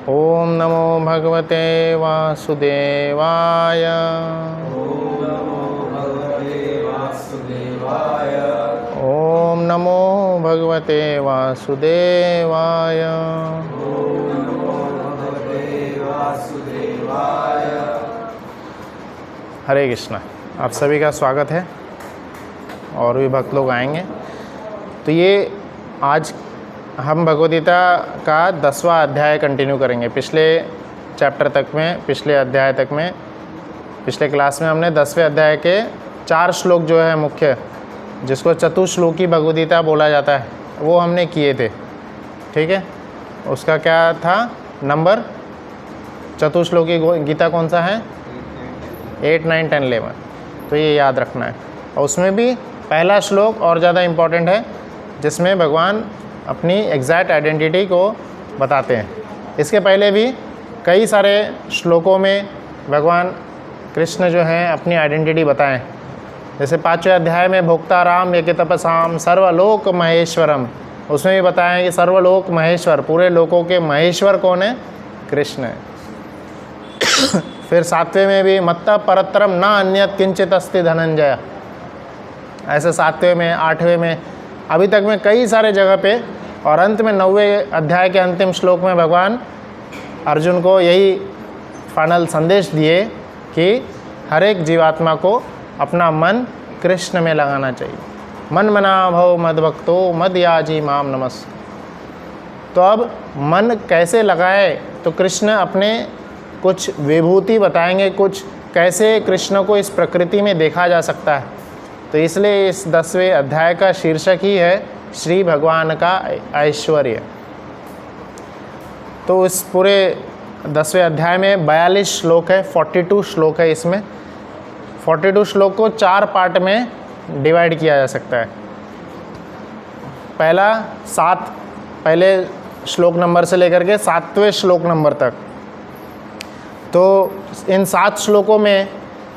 ओम नमो भगवते वासुदेवाय। ओम नमो भगवते वासुदेवाय। ओम नमो भगवते वासुदेवाय। ओम नमो भगवते वासुदेवाय। हरे कृष्णा। आप सभी का स्वागत है और भी भक्त लोग आएंगे। तो ये आज हम भगवद गीता का 10वां अध्याय कंटिन्यू करेंगे। पिछले चैप्टर तक में, पिछले अध्याय तक में, पिछले क्लास में हमने 10वें अध्याय के 4 श्लोक जो है मुख्य, जिसको चतुश्लोकी भगवद गीता बोला जाता है, वो हमने किए थे। ठीक है, उसका क्या था नंबर? चतुश्लोकी गीता कौन सा है? 8, 9, 10, 11। तो ये याद रखना है। और उसमें भी पहला श्लोक और ज़्यादा इम्पॉर्टेंट है, जिसमें भगवान अपनी एग्जैक्ट आइडेंटिटी को बताते हैं। इसके पहले भी कई सारे श्लोकों में भगवान कृष्ण जो हैं अपनी आइडेंटिटी बताएं। जैसे 5वें अध्याय में भोक्ताराम यज्ञ तपसाम सर्वलोक महेश्वरम, उसमें भी बताएं कि सर्वलोक महेश्वर, पूरे लोकों के महेश्वर कौन है? कृष्ण है। फिर 7वें में भी मत्ता परतरम ना अन्यत किंचित अस्ति धनंजय, ऐसे 7वें में, 8वें में, अभी तक में कई सारे जगह पे। और अंत में 9वें अध्याय के अंतिम श्लोक में भगवान अर्जुन को यही फाइनल संदेश दिए कि हर एक जीवात्मा को अपना मन कृष्ण में लगाना चाहिए। मन मना भव मद्भक्तो मद याजी माम नमस्। तो अब मन कैसे लगाए? तो कृष्ण अपने कुछ विभूति बताएंगे, कुछ कैसे कृष्ण को इस प्रकृति में देखा जा सकता है। तो इसलिए इस 10वें अध्याय का शीर्षक ही है श्री भगवान का ऐश्वर्य। तो इस पूरे 10वें अध्याय में 42 श्लोक है, 42 श्लोक है। इसमें 42 श्लोक को 4 पार्ट में डिवाइड किया जा सकता है। पहले श्लोक नंबर से लेकर के 7वें श्लोक नंबर तक। तो इन 7 श्लोकों में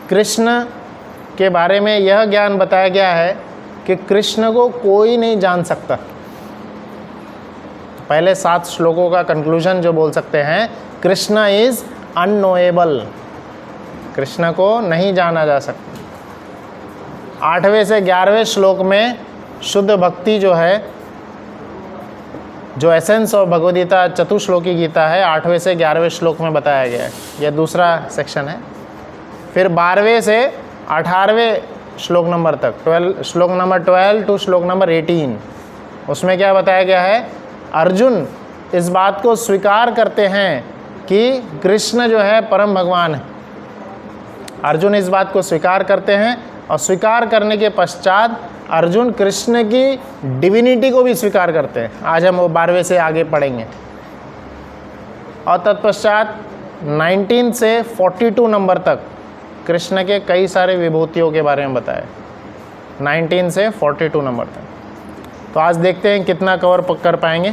कृष्ण के बारे में यह ज्ञान बताया गया है कि कृष्ण को कोई नहीं जान सकता। पहले 7 श्लोकों का कंक्लूजन जो बोल सकते हैं, कृष्ण इज अननोएबल, कृष्ण को नहीं जाना जा सकता। 8वें से 11वें श्लोक में शुद्ध भक्ति जो है, जो एसेंस ऑफ भगवद गीता चतुश्लोकी गीता है, 8वें से 11वें श्लोक में बताया गया है। यह दूसरा सेक्शन है। फिर 12वें से 18वें श्लोक नंबर तक, श्लोक नंबर 12 टू श्लोक नंबर 18, उसमें क्या बताया गया है? अर्जुन इस बात को स्वीकार करते हैं कि कृष्ण जो है परम भगवान है। अर्जुन इस बात को स्वीकार करते हैं और स्वीकार करने के पश्चात अर्जुन कृष्ण की डिविनिटी को भी स्वीकार करते हैं। आज हम वो 12वें से आगे पढ़ेंगे। और तत्पश्चात 19 से 42 नंबर तक कृष्ण के कई सारे विभूतियों के बारे में बताया, 19 से 42 नंबर तक। तो आज देखते हैं कितना कवर कर पाएंगे।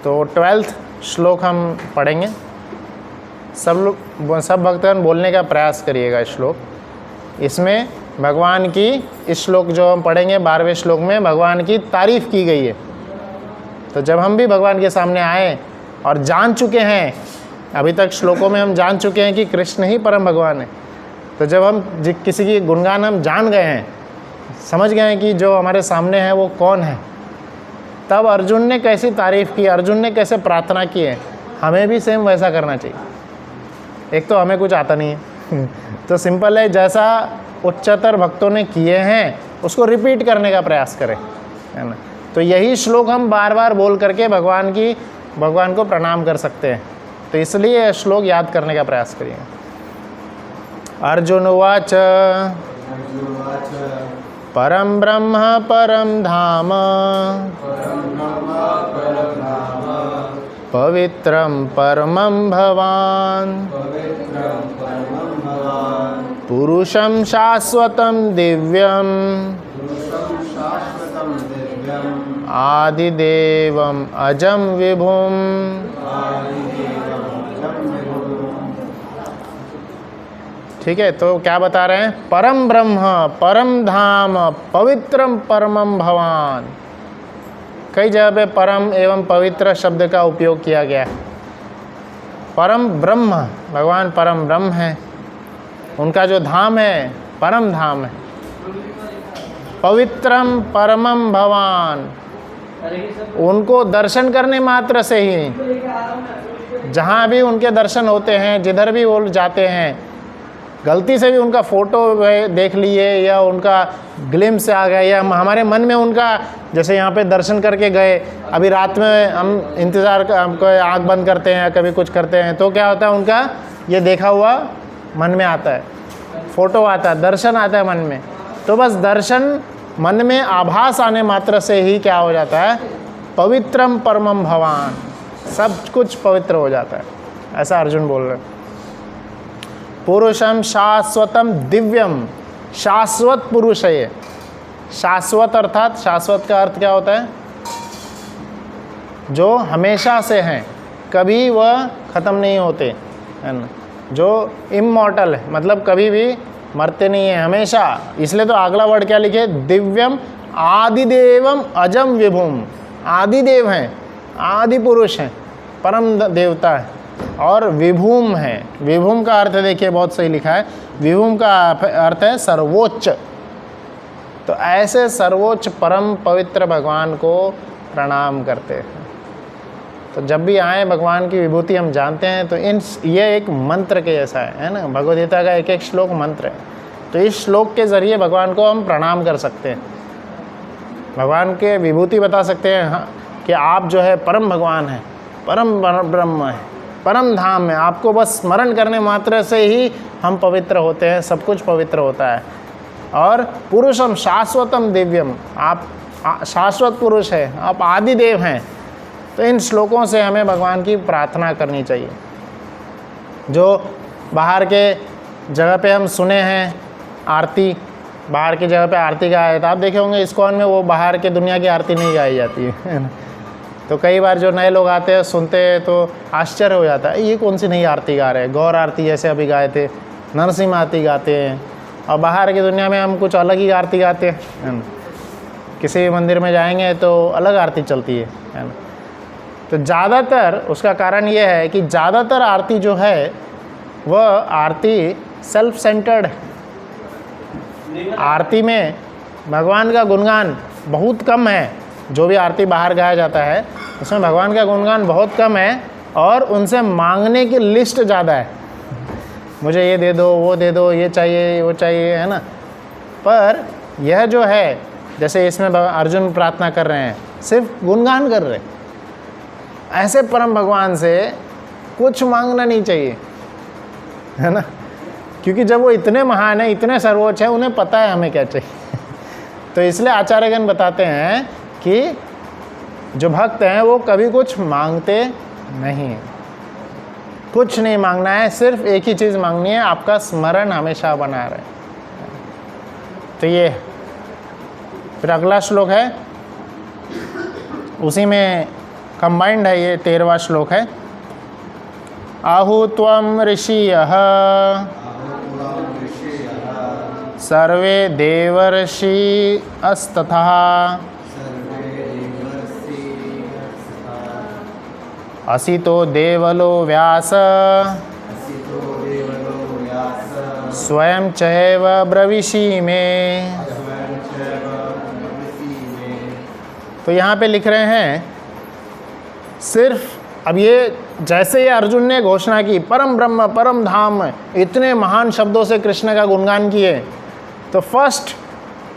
तो 12th श्लोक हम पढ़ेंगे। सब भक्तगण बोलने का प्रयास करिएगा इस श्लोक। इसमें भगवान की, इस श्लोक जो हम पढ़ेंगे 12वें श्लोक में भगवान की तारीफ़ की गई है। तो जब हम भी भगवान के सामने आए और जान चुके हैं, अभी तक श्लोकों में हम जान चुके हैं कि कृष्ण ही परम भगवान है, तो जब हम किसी की गुणगान हम जान गए हैं, समझ गए हैं कि जो हमारे सामने है वो कौन है, तब अर्जुन ने कैसी तारीफ़ की, अर्जुन ने कैसे प्रार्थना की है, हमें भी सेम वैसा करना चाहिए। एक तो हमें कुछ आता नहीं है तो सिंपल है, जैसा उच्चतर भक्तों ने किए हैं उसको रिपीट करने का प्रयास करें, है ना। तो यही श्लोक हम बार बार बोल करके भगवान को प्रणाम कर सकते हैं। तो इसलिए यह श्लोक याद करने का प्रयास करिए। अर्जुन उवाच परम ब्रह्म परम धाम पवित्रम परमं भवान पुरुषं शाश्वतं दिव्यं आदिदेवम् अजं विभुम्। ठीक है, तो क्या बता रहे हैं? परम ब्रह्म परम धाम पवित्रम परमं भवान। कई जगह पे परम एवं पवित्र शब्द का उपयोग किया गया है। परम ब्रह्म, भगवान परम ब्रह्म है, उनका जो धाम है परम धाम है। पवित्रम परमम भवान, उनको दर्शन करने मात्र से ही, जहाँ भी उनके दर्शन होते हैं, जिधर भी वो जाते हैं, गलती से भी उनका फ़ोटो देख लिए या उनका ग्लिम्स आ गया या हमारे मन में उनका, जैसे यहाँ पे दर्शन करके गए, अभी रात में हम इंतज़ार हमको आँख बंद करते हैं, कभी कुछ करते हैं, तो क्या होता है, उनका ये देखा हुआ मन में आता है, फ़ोटो आता है, दर्शन आता है मन में। तो बस दर्शन मन में आभास आने मात्र से ही क्या हो जाता है, पवित्रम परमम भवान, सब कुछ पवित्र हो जाता है। ऐसा अर्जुन बोल रहे हैं। पुरुषम शाश्वतम दिव्यम, शाश्वत पुरुष है ये। शाश्वत अर्थात, शाश्वत का अर्थ क्या होता है, जो हमेशा से हैं, कभी वह ख़त्म नहीं होते, है ना। जो इमॉर्टल है, मतलब कभी भी मरते नहीं है, हमेशा। इसलिए तो अगला वर्ड क्या लिखे, दिव्यम आदिदेवम अजम विभुम। आदिदेव हैं, आदि पुरुष हैं, परम देवता है, और विभूम है। विभूम का अर्थ देखिए बहुत सही लिखा है, विभूम का अर्थ है सर्वोच्च। तो ऐसे सर्वोच्च परम पवित्र भगवान को प्रणाम करते हैं। तो जब भी आए भगवान की विभूति हम जानते हैं, तो ये एक मंत्र के जैसा है ना, भगवद गीता का एक एक श्लोक मंत्र है। तो इस श्लोक के ज़रिए भगवान को हम प्रणाम कर सकते हैं, भगवान के विभूति बता सकते हैं, हाँ, कि आप जो है परम भगवान हैं, परम ब्रह्म है, परम धाम है। आपको बस स्मरण करने मात्र से ही हम पवित्र होते हैं, सब कुछ पवित्र होता है। और पुरुषम शाश्वतम दिव्यम, आप शाश्वत पुरुष है, आप आदि देव हैं। तो इन श्लोकों से हमें भगवान की प्रार्थना करनी चाहिए। जो बाहर के जगह पे हम सुने हैं आरती, बाहर की जगह पे आरती गाया, तो आप देखे होंगे इस्कॉन में वो बाहर के दुनिया की आरती नहीं गाई जाती है ना। तो कई बार जो नए लोग आते हैं, सुनते हैं, तो आश्चर्य हो जाता है, ये कौन सी नई आरती गा रहे हैं। गौर आरती जैसे अभी गाए थे, नरसिंह आरती गाते हैं, और बाहर की दुनिया में हम कुछ अलग ही आरती गाते हैं, है ना। किसी भी मंदिर में जाएंगे तो अलग आरती चलती है ना। तो ज़्यादातर उसका कारण ये है कि ज़्यादातर आरती जो है वह आरती सेल्फ सेंटर्ड है। आरती में भगवान का गुणगान बहुत कम है। जो भी आरती बाहर गाया जाता है उसमें भगवान का गुणगान बहुत कम है, और उनसे मांगने की लिस्ट ज़्यादा है, मुझे ये दे दो, वो दे दो, ये चाहिए, वो चाहिए, है ना। पर यह जो है, जैसे इसमें अर्जुन प्रार्थना कर रहे हैं, सिर्फ गुणगान कर रहे हैं। ऐसे परम भगवान से कुछ मांगना नहीं चाहिए, है ना, क्योंकि जब वो इतने महान है, इतने सर्वोच्च है, उन्हें पता है हमें क्या चाहिए। तो इसलिए आचार्यगण बताते हैं कि जो भक्त हैं वो कभी कुछ मांगते नहीं, कुछ नहीं मांगना है, सिर्फ एक ही चीज़ मांगनी है, आपका स्मरण हमेशा बना रहे। तो ये फिर अगला श्लोक है, उसी में कंबाइंड है, ये 13वां श्लोक है। आहु त्वं ऋषियः सर्वे देवर्षि अस्तथा असितो देवलो व्यास स्वयं चैव ब्रवीषि में। तो यहाँ पे लिख रहे हैं, सिर्फ अब ये जैसे ये अर्जुन ने घोषणा की परम ब्रह्म परम धाम, इतने महान शब्दों से कृष्ण का गुणगान किए, तो फर्स्ट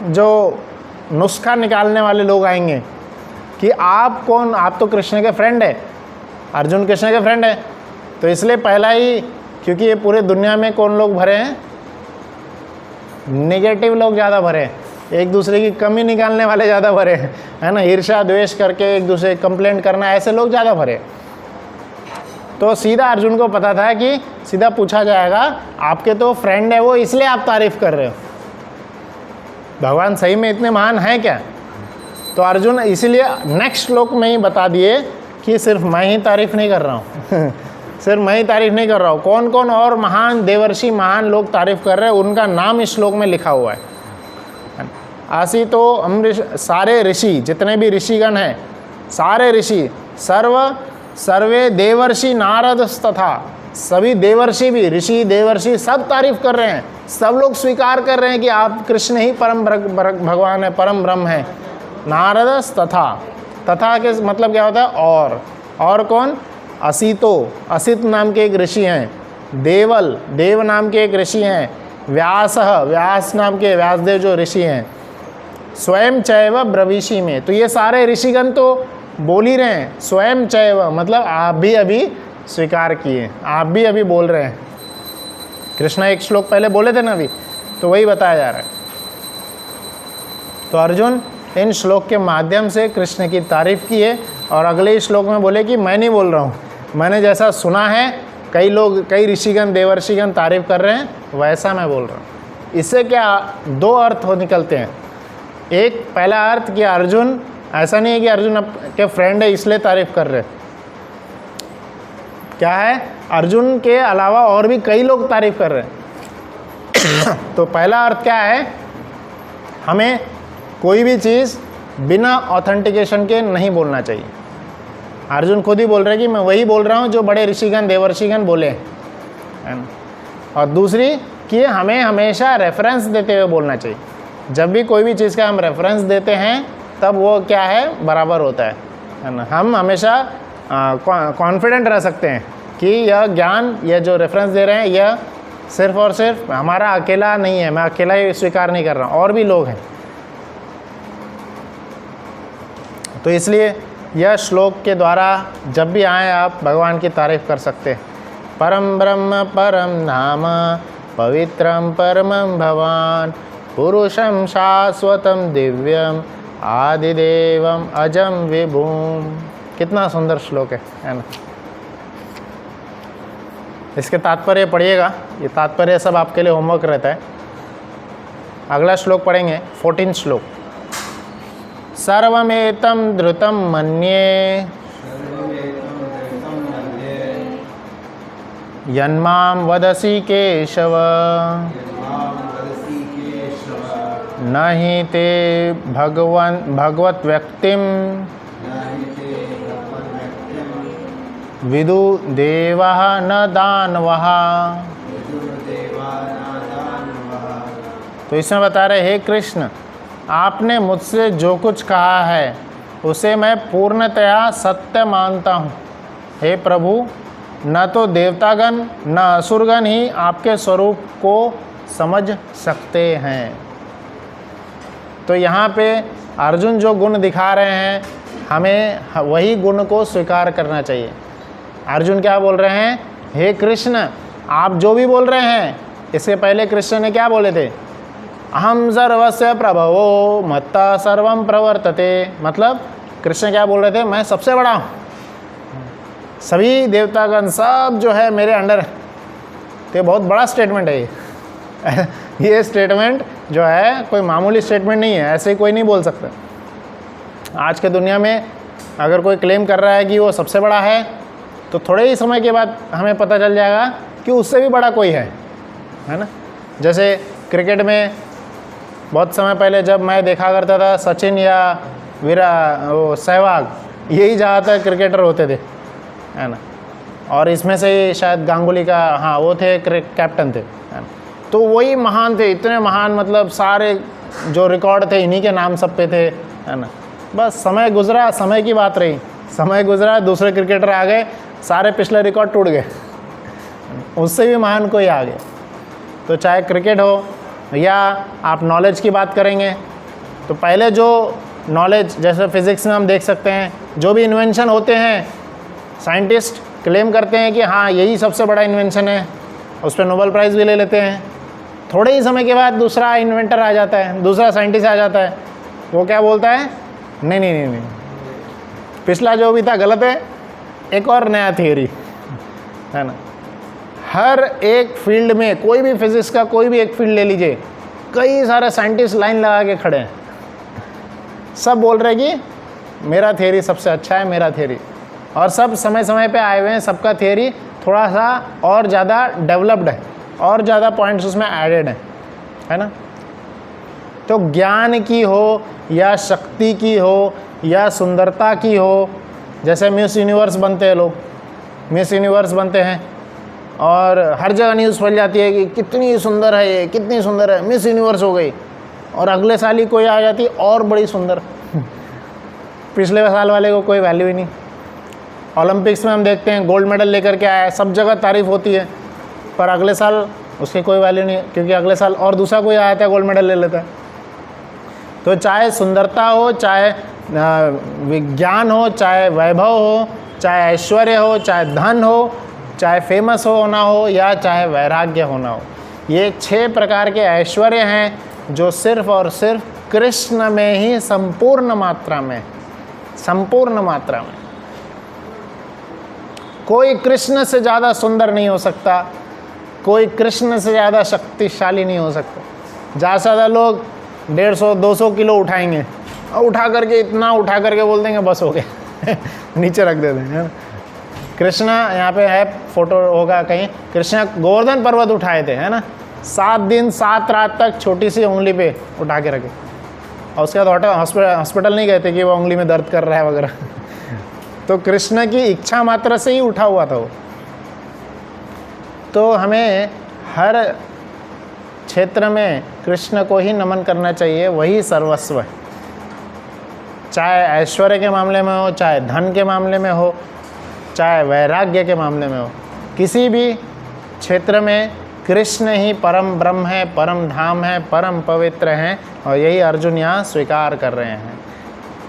जो नुस्खा निकालने वाले लोग आएंगे कि आप कौन, आप तो कृष्ण के फ्रेंड है, अर्जुन कृष्ण के फ्रेंड है। तो इसलिए पहला ही, क्योंकि ये पूरे दुनिया में कौन लोग भरे हैं, नेगेटिव लोग ज़्यादा भरे हैं, एक दूसरे की कमी निकालने वाले ज़्यादा भरे हैं, है ना, ईर्ष्या द्वेष करके एक दूसरे कंप्लेंट करना, ऐसे लोग ज़्यादा भरे। तो सीधा अर्जुन को पता था कि सीधा पूछा जाएगा, आपके तो फ्रेंड है वो, इसलिए आप तारीफ़ कर रहे हो, भगवान सही में इतने महान हैं क्या? तो अर्जुन इसीलिए नेक्स्ट श्लोक में ही बता दिए कि सिर्फ मैं ही तारीफ़ नहीं कर रहा हूँ सिर्फ मैं ही तारीफ़ नहीं कर रहा हूँ, कौन कौन और महान देवर्षि महान लोग तारीफ़ कर रहे हैं, उनका नाम इस श्लोक में लिखा हुआ है। आसी तो हम सारे ऋषि, जितने भी ऋषिगण हैं, सारे ऋषि, सर्वे देवर्षि नारद तथा, सभी देवर्षि भी, ऋषि देवर्षि सब तारीफ कर रहे हैं, सब लोग स्वीकार कर रहे हैं कि आप कृष्ण ही परम भगवान है, परम ब्रह्म है। नारद तथा, तथा के मतलब क्या होता है और कौन? असितो, असित नाम के एक ऋषि हैं। देवल, देव नाम के एक ऋषि हैं। व्यास, व्यास नाम के व्यासदेव जो ऋषि हैं। स्वयं चैव ब्रवीषि में, तो ये सारे ऋषिगण तो बोल ही रहे हैं। स्वयं चैव मतलब आप भी अभी स्वीकार किए, आप भी अभी बोल रहे हैं। कृष्ण एक श्लोक पहले बोले थे ना अभी, तो वही बताया जा रहा है। तो अर्जुन इन श्लोक के माध्यम से कृष्ण की तारीफ की है, और अगले श्लोक में बोले कि मैं नहीं बोल रहा हूँ, मैंने जैसा सुना है कई लोग, कई ऋषिगण देवर्षिगण तारीफ कर रहे हैं, वैसा मैं बोल रहा हूँ। इससे क्या दो अर्थ हो निकलते हैं। एक पहला अर्थ कि अर्जुन, ऐसा नहीं है कि अर्जुन के फ्रेंड है इसलिए तारीफ कर रहे, क्या है, अर्जुन के अलावा और भी कई लोग तारीफ कर रहे हैं। तो पहला अर्थ क्या है, हमें कोई भी चीज़ बिना ऑथेंटिकेशन के नहीं बोलना चाहिए। अर्जुन खुद ही बोल रहे हैं कि मैं वही बोल रहा हूँ जो बड़े ऋषिगण देवर्षिगण बोले, है ना। और दूसरी कि हमें हमेशा रेफरेंस देते हुए बोलना चाहिए। जब भी कोई भी चीज़ का हम रेफरेंस देते हैं तब वो क्या है, बराबर होता है ना। हम हमेशा कॉन्फिडेंट रह सकते हैं कि यह ज्ञान, यह जो रेफरेंस दे रहे हैं, यह सिर्फ और सिर्फ हमारा अकेला नहीं है, मैं अकेला ही स्वीकार नहीं कर रहा हूँ, और भी लोग हैं। तो इसलिए यह श्लोक के द्वारा जब भी आए आप भगवान की तारीफ कर सकते हैं। परम ब्रह्म परम नाम पवित्रम परमं भवान पुरुषम शाश्वतम दिव्यम आदिदेवम अजम विभूम। कितना सुंदर श्लोक है ना। इसके तात्पर्य पढ़िएगा, ये तात्पर्य सब आपके लिए होमवर्क रहता है। अगला श्लोक पढ़ेंगे, 14 श्लोक। सर्वमेतं धृतं मन्ये यन्मां वदसि केशव न हि ते भगवत व्यक्तिं विदु देवः न दानवः। तो इसमें बता रहे, हे कृष्ण, आपने मुझसे जो कुछ कहा है उसे मैं पूर्णतया सत्य मानता हूँ। हे प्रभु, न तो देवतागण न असुरगण ही आपके स्वरूप को समझ सकते हैं। तो यहाँ पे अर्जुन जो गुण दिखा रहे हैं, हमें वही गुण को स्वीकार करना चाहिए। अर्जुन क्या बोल रहे हैं, हे कृष्ण, आप जो भी बोल रहे हैं, इसके पहले कृष्ण ने क्या बोले थे, अहम सर्वस्य प्रभवो मत्ता सर्वम प्रवर्तते। मतलब कृष्ण क्या बोल रहे थे, मैं सबसे बड़ा हूँ, सभी देवतागण सब जो है मेरे अंडर है। तो ये बहुत बड़ा स्टेटमेंट है ये स्टेटमेंट जो है कोई मामूली स्टेटमेंट नहीं है, ऐसे कोई नहीं बोल सकता। आज के दुनिया में अगर कोई क्लेम कर रहा है कि वो सबसे बड़ा है, तो थोड़े ही समय के बाद हमें पता चल जाएगा कि उससे भी बड़ा कोई है ना। जैसे क्रिकेट में बहुत समय पहले जब मैं देखा करता था, सचिन या सहवाग, यही ज़्यादातर क्रिकेटर होते थे, है ना। और इसमें से शायद गांगुली का, हाँ वो थे कैप्टन थे, है ना। तो वही महान थे, इतने महान, मतलब सारे जो रिकॉर्ड थे इन्हीं के नाम सब पे थे, है ना। बस समय गुजरा, समय की बात रही, समय गुजरा, दूसरे क्रिकेटर आ गए, सारे पिछले रिकॉर्ड टूट गए, उससे भी महान कोई आ गया। तो चाहे क्रिकेट हो या आप नॉलेज की बात करेंगे, तो पहले जो नॉलेज, जैसे फिज़िक्स में हम देख सकते हैं, जो भी इन्वेंशन होते हैं, साइंटिस्ट क्लेम करते हैं कि हाँ यही सबसे बड़ा इन्वेंशन है, उस पर नोबेल प्राइज़ भी ले लेते हैं। थोड़े ही समय के बाद दूसरा इन्वेंटर आ जाता है, दूसरा साइंटिस्ट आ जाता है, वो क्या बोलता है, नहीं नहीं नहीं नहीं, पिछला जो भी था गलत है, एक और नया थियोरी, है ना। हर एक फील्ड में, कोई भी फिजिक्स का कोई भी एक फील्ड ले लीजिए, कई सारे साइंटिस्ट लाइन लगा के खड़े हैं, सब बोल रहे हैं कि मेरा थियोरी सबसे अच्छा है, मेरा थियोरी। और सब समय समय पे आए हुए हैं, सबका थियोरी थोड़ा सा और ज़्यादा डेवलप्ड है, और ज़्यादा पॉइंट्स उसमें एडेड हैं, है ना। तो ज्ञान की हो या शक्ति की हो या सुंदरता की हो जैसे मिस यूनिवर्स बनते हैं लोग, मिस यूनिवर्स बनते हैं और हर जगह न्यूज़ फैल जाती है कि कितनी सुंदर है ये, कितनी सुंदर है, मिस यूनिवर्स हो गई, और अगले साल ही कोई आ जाती और बड़ी सुंदर। पिछले साल वाले को कोई वैल्यू ही नहीं। ओलंपिक्स में हम देखते हैं गोल्ड मेडल लेकर के आया है, सब जगह तारीफ़ होती है, पर अगले साल उसकी कोई वैल्यू नहीं है, क्योंकि अगले साल और दूसरा कोई आया था गोल्ड मेडल ले लेता है। तो चाहे सुंदरता हो, चाहे विज्ञान हो, चाहे वैभव हो, चाहे ऐश्वर्य हो, चाहे धन हो, चाहे फेमस होना हो, या चाहे वैराग्य होना हो, ये 6 प्रकार के ऐश्वर्य हैं जो सिर्फ और सिर्फ कृष्ण में ही संपूर्ण मात्रा में कोई कृष्ण से ज़्यादा सुंदर नहीं हो सकता, कोई कृष्ण से ज़्यादा शक्तिशाली नहीं हो सकता। ज़्यादा से ज़्यादा लोग 150-200 किलो उठाएंगे और उठा करके इतना उठा करके बोल देंगे बस हो गया नीचे रख देते हैं, है ना। कृष्ण यहाँ पे है, फोटो होगा कहीं, कृष्ण गोवर्धन पर्वत उठाए थे, है ना, 7 दिन 7 रात तक छोटी सी उंगली पे उठा के रखे, और उसके बाद हॉस्पिटल नहीं गए थे कि वो उंगली में दर्द कर रहा है वगैरह। तो कृष्ण की इच्छा मात्र से ही उठा हुआ था वो। तो हमें हर क्षेत्र में कृष्ण को ही नमन करना चाहिए, वही सर्वस्व है। चाहे ऐश्वर्य के मामले में हो, चाहे धन के मामले में हो, चाहे वैराग्य के मामले में हो, किसी भी क्षेत्र में कृष्ण ही परम ब्रह्म है, परम धाम है, परम पवित्र हैं, और यही अर्जुन यहाँ स्वीकार कर रहे हैं।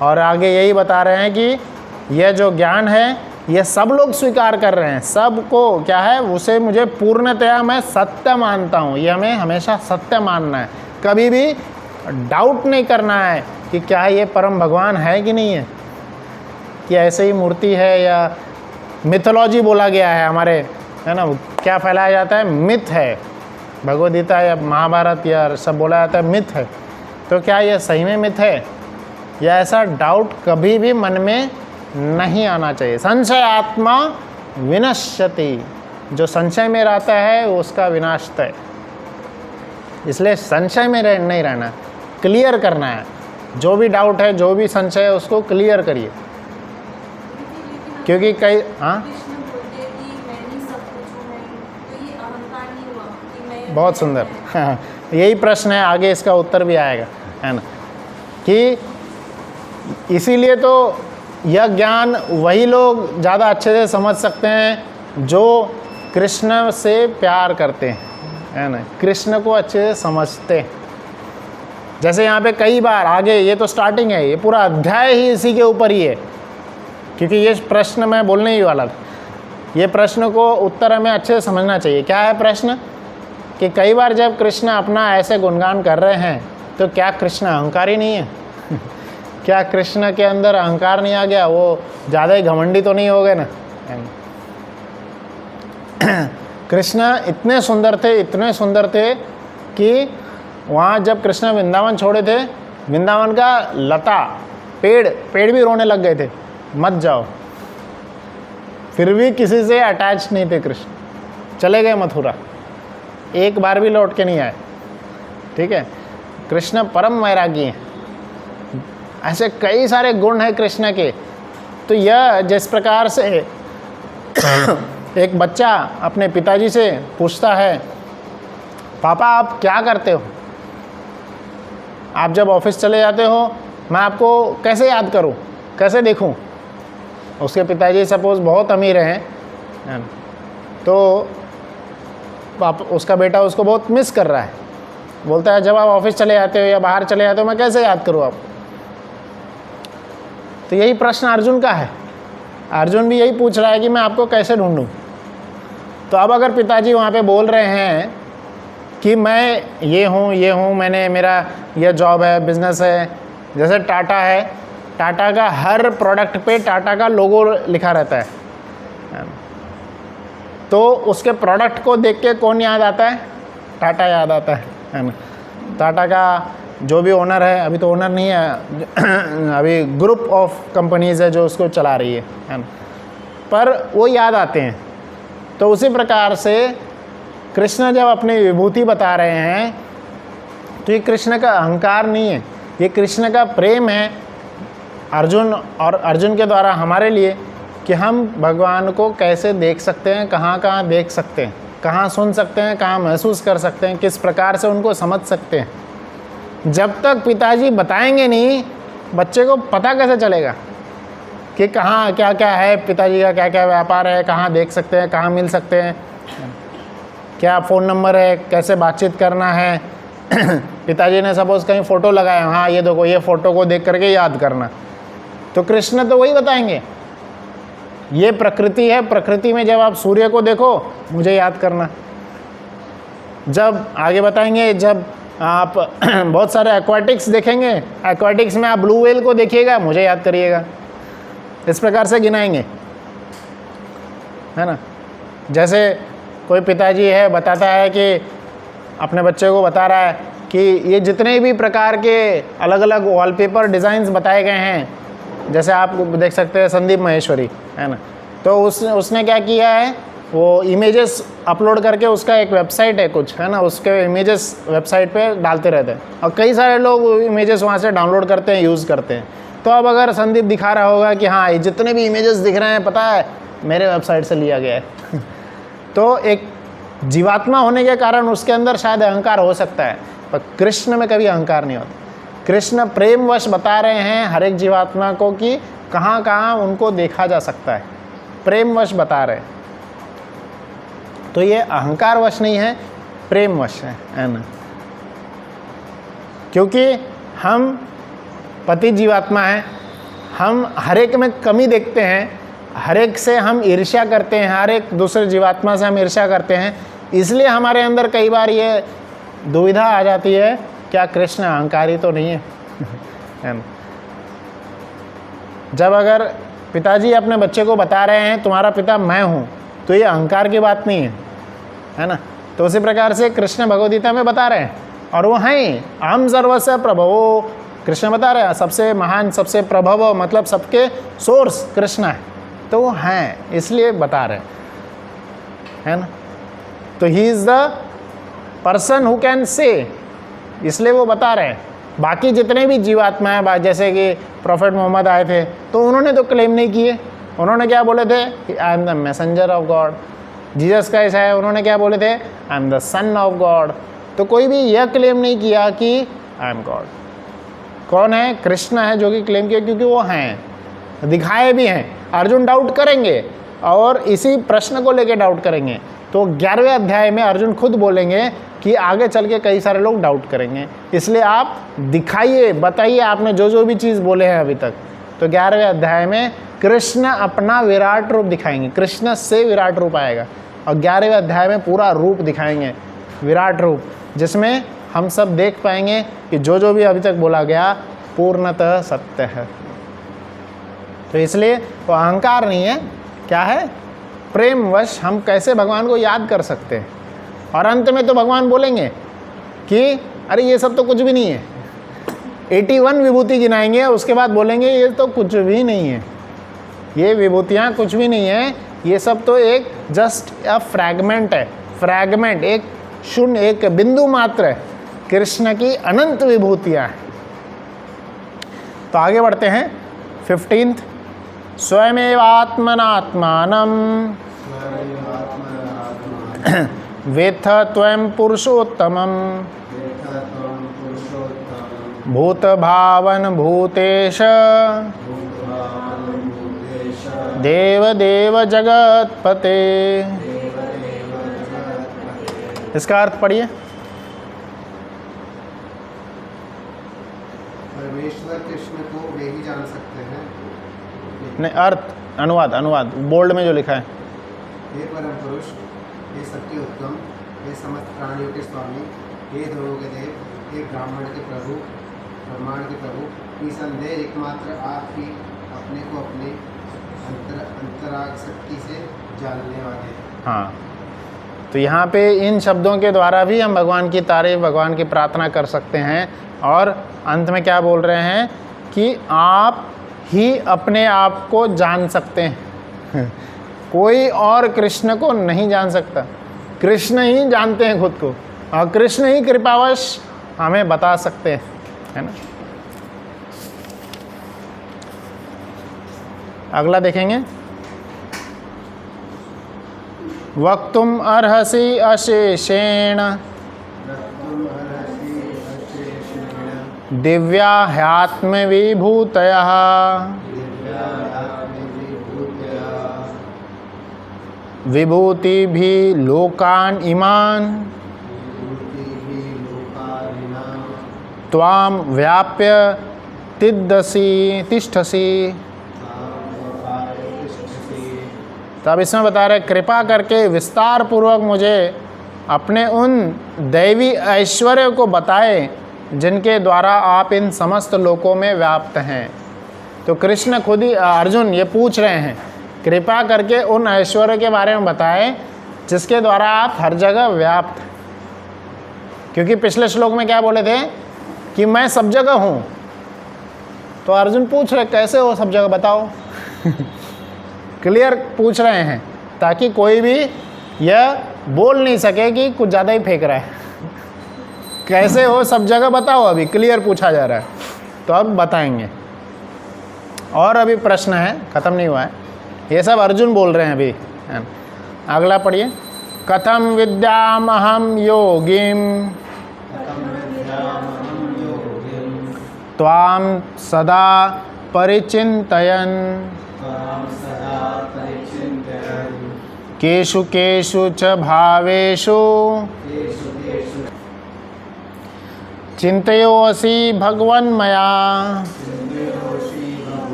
और आगे यही बता रहे हैं कि यह जो ज्ञान है ये सब लोग स्वीकार कर रहे हैं, सबको क्या है, उसे मुझे पूर्णतया मैं सत्य मानता हूँ। ये हमें हमेशा सत्य मानना है, कभी भी डाउट नहीं करना है कि क्या ये परम भगवान है कि नहीं है, कि ऐसे ही मूर्ति है, या मिथोलॉजी बोला गया है हमारे, है ना, क्या फैलाया जाता है, मिथ है, भगवद गीता या महाभारत या सब बोला जाता है मिथ है। तो क्या ये सही में मिथ है, या ऐसा डाउट कभी भी मन में नहीं आना चाहिए। संशय आत्मा विनश्यति, जो संशय में रहता है उसका विनाश तय। इसलिए संशय में नहीं रहना, क्लियर करना है, जो भी डाउट है, जो भी संशय है, उसको क्लियर करिए। क्योंकि कई बहुत सुंदर, हाँ, यही प्रश्न है, आगे इसका उत्तर भी आएगा, है ना, कि इसीलिए तो यह ज्ञान वही लोग ज़्यादा अच्छे से समझ सकते हैं जो कृष्ण से प्यार करते हैं, है ना, कृष्ण को अच्छे से समझते हैं। जैसे यहाँ पे कई बार आगे, ये तो स्टार्टिंग है, ये पूरा अध्याय ही इसी के ऊपर ही है, क्योंकि ये प्रश्न मैं बोलने ही वाला था। ये प्रश्न को उत्तर हमें अच्छे से समझना चाहिए। क्या है प्रश्न, कि कई बार जब कृष्ण अपना ऐसे गुणगान कर रहे हैं तो क्या कृष्ण अहंकारी नहीं है? क्या कृष्ण के अंदर अहंकार नहीं आ गया? वो ज़्यादा ही घमंडी तो नहीं हो गए ना? कृष्ण इतने सुंदर थे, इतने सुंदर थे कि वहाँ जब कृष्ण वृंदावन छोड़े थे, वृंदावन का लता पेड़ भी रोने लग गए थे, मत जाओ। फिर भी किसी से अटैच नहीं थे कृष्ण, चले गए मथुरा, एक बार भी लौट के नहीं आए। ठीक है, कृष्ण परम वैरागी हैं। ऐसे कई सारे गुण हैं कृष्ण के। तो यह जिस प्रकार से एक बच्चा अपने पिताजी से पूछता है, पापा आप क्या करते हो? आप जब ऑफिस चले जाते हो, मैं आपको कैसे याद करूं, कैसे देखूं? उसके पिताजी सपोज बहुत अमीर हैं, तो उसका बेटा उसको बहुत मिस कर रहा है। बोलता है जब आप ऑफिस चले जाते हो या बाहर चले जाते हो, मैं कैसे याद करूं आपको? तो यही प्रश्न अर्जुन का है। अर्जुन भी यही पूछ रहा है कि मैं आपको कैसे ढूंढूं। तो अब अगर पिताजी वहाँ पे बोल रहे हैं कि मैं ये हूँ, मैंने मेरा यह जॉब है, बिजनेस है, जैसे टाटा है, टाटा का हर प्रोडक्ट पे टाटा का लोगो लिखा रहता है, तो उसके प्रोडक्ट को देख के कौन याद आता है? टाटा याद आता है ना। टाटा का जो भी ओनर है, अभी तो ओनर नहीं है, अभी ग्रुप ऑफ कंपनीज़ है जो उसको चला रही है ना, पर वो याद आते हैं। तो उसी प्रकार से कृष्ण जब अपनी विभूति बता रहे हैं, तो ये कृष्ण का अहंकार नहीं है, ये कृष्ण का प्रेम है अर्जुन के द्वारा हमारे लिए कि हम भगवान को कैसे देख सकते हैं, कहाँ कहाँ देख सकते हैं, कहाँ सुन सकते हैं, कहाँ महसूस कर सकते हैं, किस प्रकार से उनको समझ सकते हैं। जब तक पिताजी बताएंगे नहीं, बच्चे को पता कैसे चलेगा कि कहाँ क्या क्या है, पिताजी का क्या क्या व्यापार है, कहाँ देख सकते हैं, कहाँ मिल सकते हैं, क्या फ़ोन नंबर है, कैसे बातचीत करना है। पिताजी ने सपोज़ कहीं फ़ोटो लगाया, हाँ ये देखो, ये फ़ोटो को देख करके याद करना, तो कृष्ण तो वही बताएंगे, ये प्रकृति है, प्रकृति में जब आप सूर्य को देखो मुझे याद करना। जब आगे बताएंगे, जब आप बहुत सारे एक्वाटिक्स देखेंगे, एक्वाटिक्स में आप ब्लू व्हेल को देखिएगा, मुझे याद करिएगा। इस प्रकार से गिनाएंगे, है ना। जैसे कोई पिताजी है, बताता है कि अपने बच्चे को बता रहा है कि ये जितने भी प्रकार के अलग अलग वॉलपेपर डिज़ाइंस बताए गए हैं, जैसे आप देख सकते हैं संदीप माहेश्वरी, है ना, तो उसने क्या किया है, वो इमेजेस अपलोड करके उसका एक वेबसाइट है कुछ, है ना, उसके इमेजेस वेबसाइट पे डालते रहते हैं और कई सारे लोग इमेजेस वहाँ से डाउनलोड करते हैं, यूज़ करते हैं। तो अब अगर संदीप दिखा रहा होगा कि हाँ ये जितने भी इमेजेस दिख रहे हैं, पता है मेरे वेबसाइट से लिया गया है तो एक जीवात्मा होने के कारण उसके अंदर शायद अहंकार हो सकता है, पर कृष्ण में कभी अहंकार नहीं होता। कृष्ण प्रेमवश बता रहे हैं हर एक जीवात्मा को कि कहाँ कहाँ उनको देखा जा सकता है, प्रेमवश बता रहे हैं। तो ये अहंकारवश नहीं है, प्रेमवश है ना। क्योंकि हम पति जीवात्मा हैं, हम हर एक में कमी देखते हैं, हर एक से हम ईर्ष्या करते हैं, हर एक दूसरे जीवात्मा से हम ईर्ष्या करते हैं, इसलिए हमारे अंदर कई बार ये दुविधा आ जाती है, क्या कृष्ण अहंकारी तो नहीं है। जब अगर पिताजी अपने बच्चे को बता रहे हैं तुम्हारा पिता मैं हूँ, तो ये अहंकार की बात नहीं है ना। तो उसी प्रकार से कृष्ण भगवद गीता में बता रहे हैं, और वो हैं अहम सर्वस्य प्रभवो, कृष्ण बता रहे हैं सबसे महान, सबसे प्रभव, मतलब सबके सोर्स कृष्ण है, तो वो हैं इसलिए बता रहे हैं ना। तो he is the person who can say, इसलिए वो बता रहे हैं। बाकी जितने भी जीवात्मा हैं, जैसे कि प्रॉफेट मोहम्मद आए थे, तो उन्होंने तो क्लेम नहीं किए, उन्होंने क्या बोले थे कि I am the messenger of God. Jesus Christ है, उन्होंने क्या बोले थे, I am the son of God. तो कोई भी यह क्लेम नहीं किया कि आई एम गॉड। कौन है, कृष्ण है जो कि क्लेम किया, क्योंकि वो हैं, दिखाए भी हैं। अर्जुन डाउट करेंगे और इसी प्रश्न को लेके डाउट करेंगे, तो 11वें अध्याय में अर्जुन खुद बोलेंगे कि आगे चल के कई सारे लोग डाउट करेंगे, इसलिए आप दिखाइए, बताइए आपने जो जो भी चीज़ बोले हैं अभी तक। तो 11वें अध्याय में कृष्ण अपना विराट रूप दिखाएंगे, कृष्ण से विराट रूप आएगा, और 11वें अध्याय में पूरा रूप दिखाएंगे, विराट रूप, जिसमें हम सब देख पाएंगे कि जो जो भी अभी तक बोला गया पूर्णतः सत्य है। तो इसलिए वो अहंकार नहीं है, क्या है, प्रेमवश हम कैसे भगवान को याद कर सकते हैं। और अंत में तो भगवान बोलेंगे कि अरे ये सब तो कुछ भी नहीं है, 81 विभूति गिनाएंगे, उसके बाद बोलेंगे ये तो कुछ भी नहीं है, ये विभूतियाँ कुछ भी नहीं है, ये सब तो एक जस्ट अ फ्रैगमेंट है, फ्रैगमेंट, एक शून्य, एक बिंदु मात्र है, कृष्ण की अनंत विभूतियाँ हैं। तो आगे बढ़ते हैं 15th, स्वयमेवात्मनात्मानं वेत्थ त्वं पुरुषोत्तमं भूतभावन भूतेश देवदेव जगतपते। इसका अर्थ पढ़िए। परमेश्वर कृष्ण को वे ही जान सकते हैं। नहीं, अर्थ, अनुवाद बोल्ड में जो लिखा है। हे परम पुरुष, हे सत्य उत्तम, हे समस्त प्राणियों के स्वामी, हे देवों के देव, हे ब्राह्मण के प्रभु, ब्रह्मांड के प्रभु, निसंदेह एकमात्र आप ही अपने को अपने अंतराग शक्ति से जानने वाले हैं। हाँ, तो यहाँ पे इन शब्दों के द्वारा भी हम भगवान की तारीफ, भगवान की प्रार्थना कर सकते हैं। और अंत में क्या बोल रहे हैं कि आप ही अपने आप को जान सकते हैं कोई और कृष्ण को नहीं जान सकता, कृष्ण ही जानते हैं खुद को, और कृष्ण ही कृपावश हमें बता सकते हैं, है ना। अगला देखेंगे, वक्तुम अर्हसि अशेषेण दिव्या ह्यात्मविभूतयः विभूतिभिः लोकान् इमान् त्वां व्याप्य तिष्ठसि। तो अब इसमें बता रहे, कृपा करके विस्तार पूर्वक मुझे अपने उन दैवी ऐश्वर्य को बताए जिनके द्वारा आप इन समस्त लोकों में व्याप्त हैं। तो कृष्ण खुद ही, अर्जुन ये पूछ रहे हैं, कृपा करके उन ऐश्वर्य के बारे में बताएं जिसके द्वारा आप हर जगह व्याप्त। क्योंकि पिछले श्लोक में क्या बोले थे कि मैं सब जगह हूँ, तो अर्जुन पूछ रहे कैसे हो सब जगह बताओ। क्लियर पूछ रहे हैं ताकि कोई भी यह बोल नहीं सके कि कुछ ज़्यादा ही फेंक रहा है। कैसे हो सब जगह बताओ, अभी क्लियर पूछा जा रहा है, तो अब बताएंगे। और अभी प्रश्न है, ख़त्म नहीं हुआ है, ये सब अर्जुन बोल रहे हैं अभी। अगला पढ़िए, कथम विद्यामहम योगिम त्वां सदा परिचिन्तयन् केषु केषु च भावेषु चिन्तयोऽसि भगवन्मया।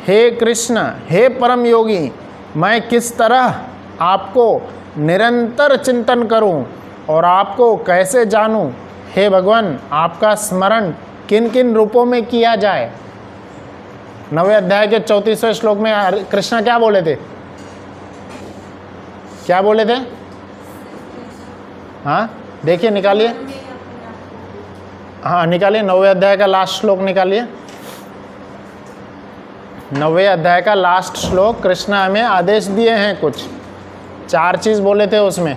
हे कृष्ण, हे परम योगी, मैं किस तरह आपको निरंतर चिंतन करूं और आपको कैसे जानूं। हे भगवान, आपका स्मरण किन किन रूपों में किया जाए। 9वें अध्याय के 34वें श्लोक में कृष्ण क्या बोले थे, क्या बोले थे? हाँ देखिए, निकालिए, हाँ निकालिए, 9वें अध्याय का लास्ट श्लोक निकालिए। 9वें अध्याय का लास्ट श्लोक, कृष्ण हमें आदेश दिए हैं कुछ, 4 चीज़ बोले थे उसमें।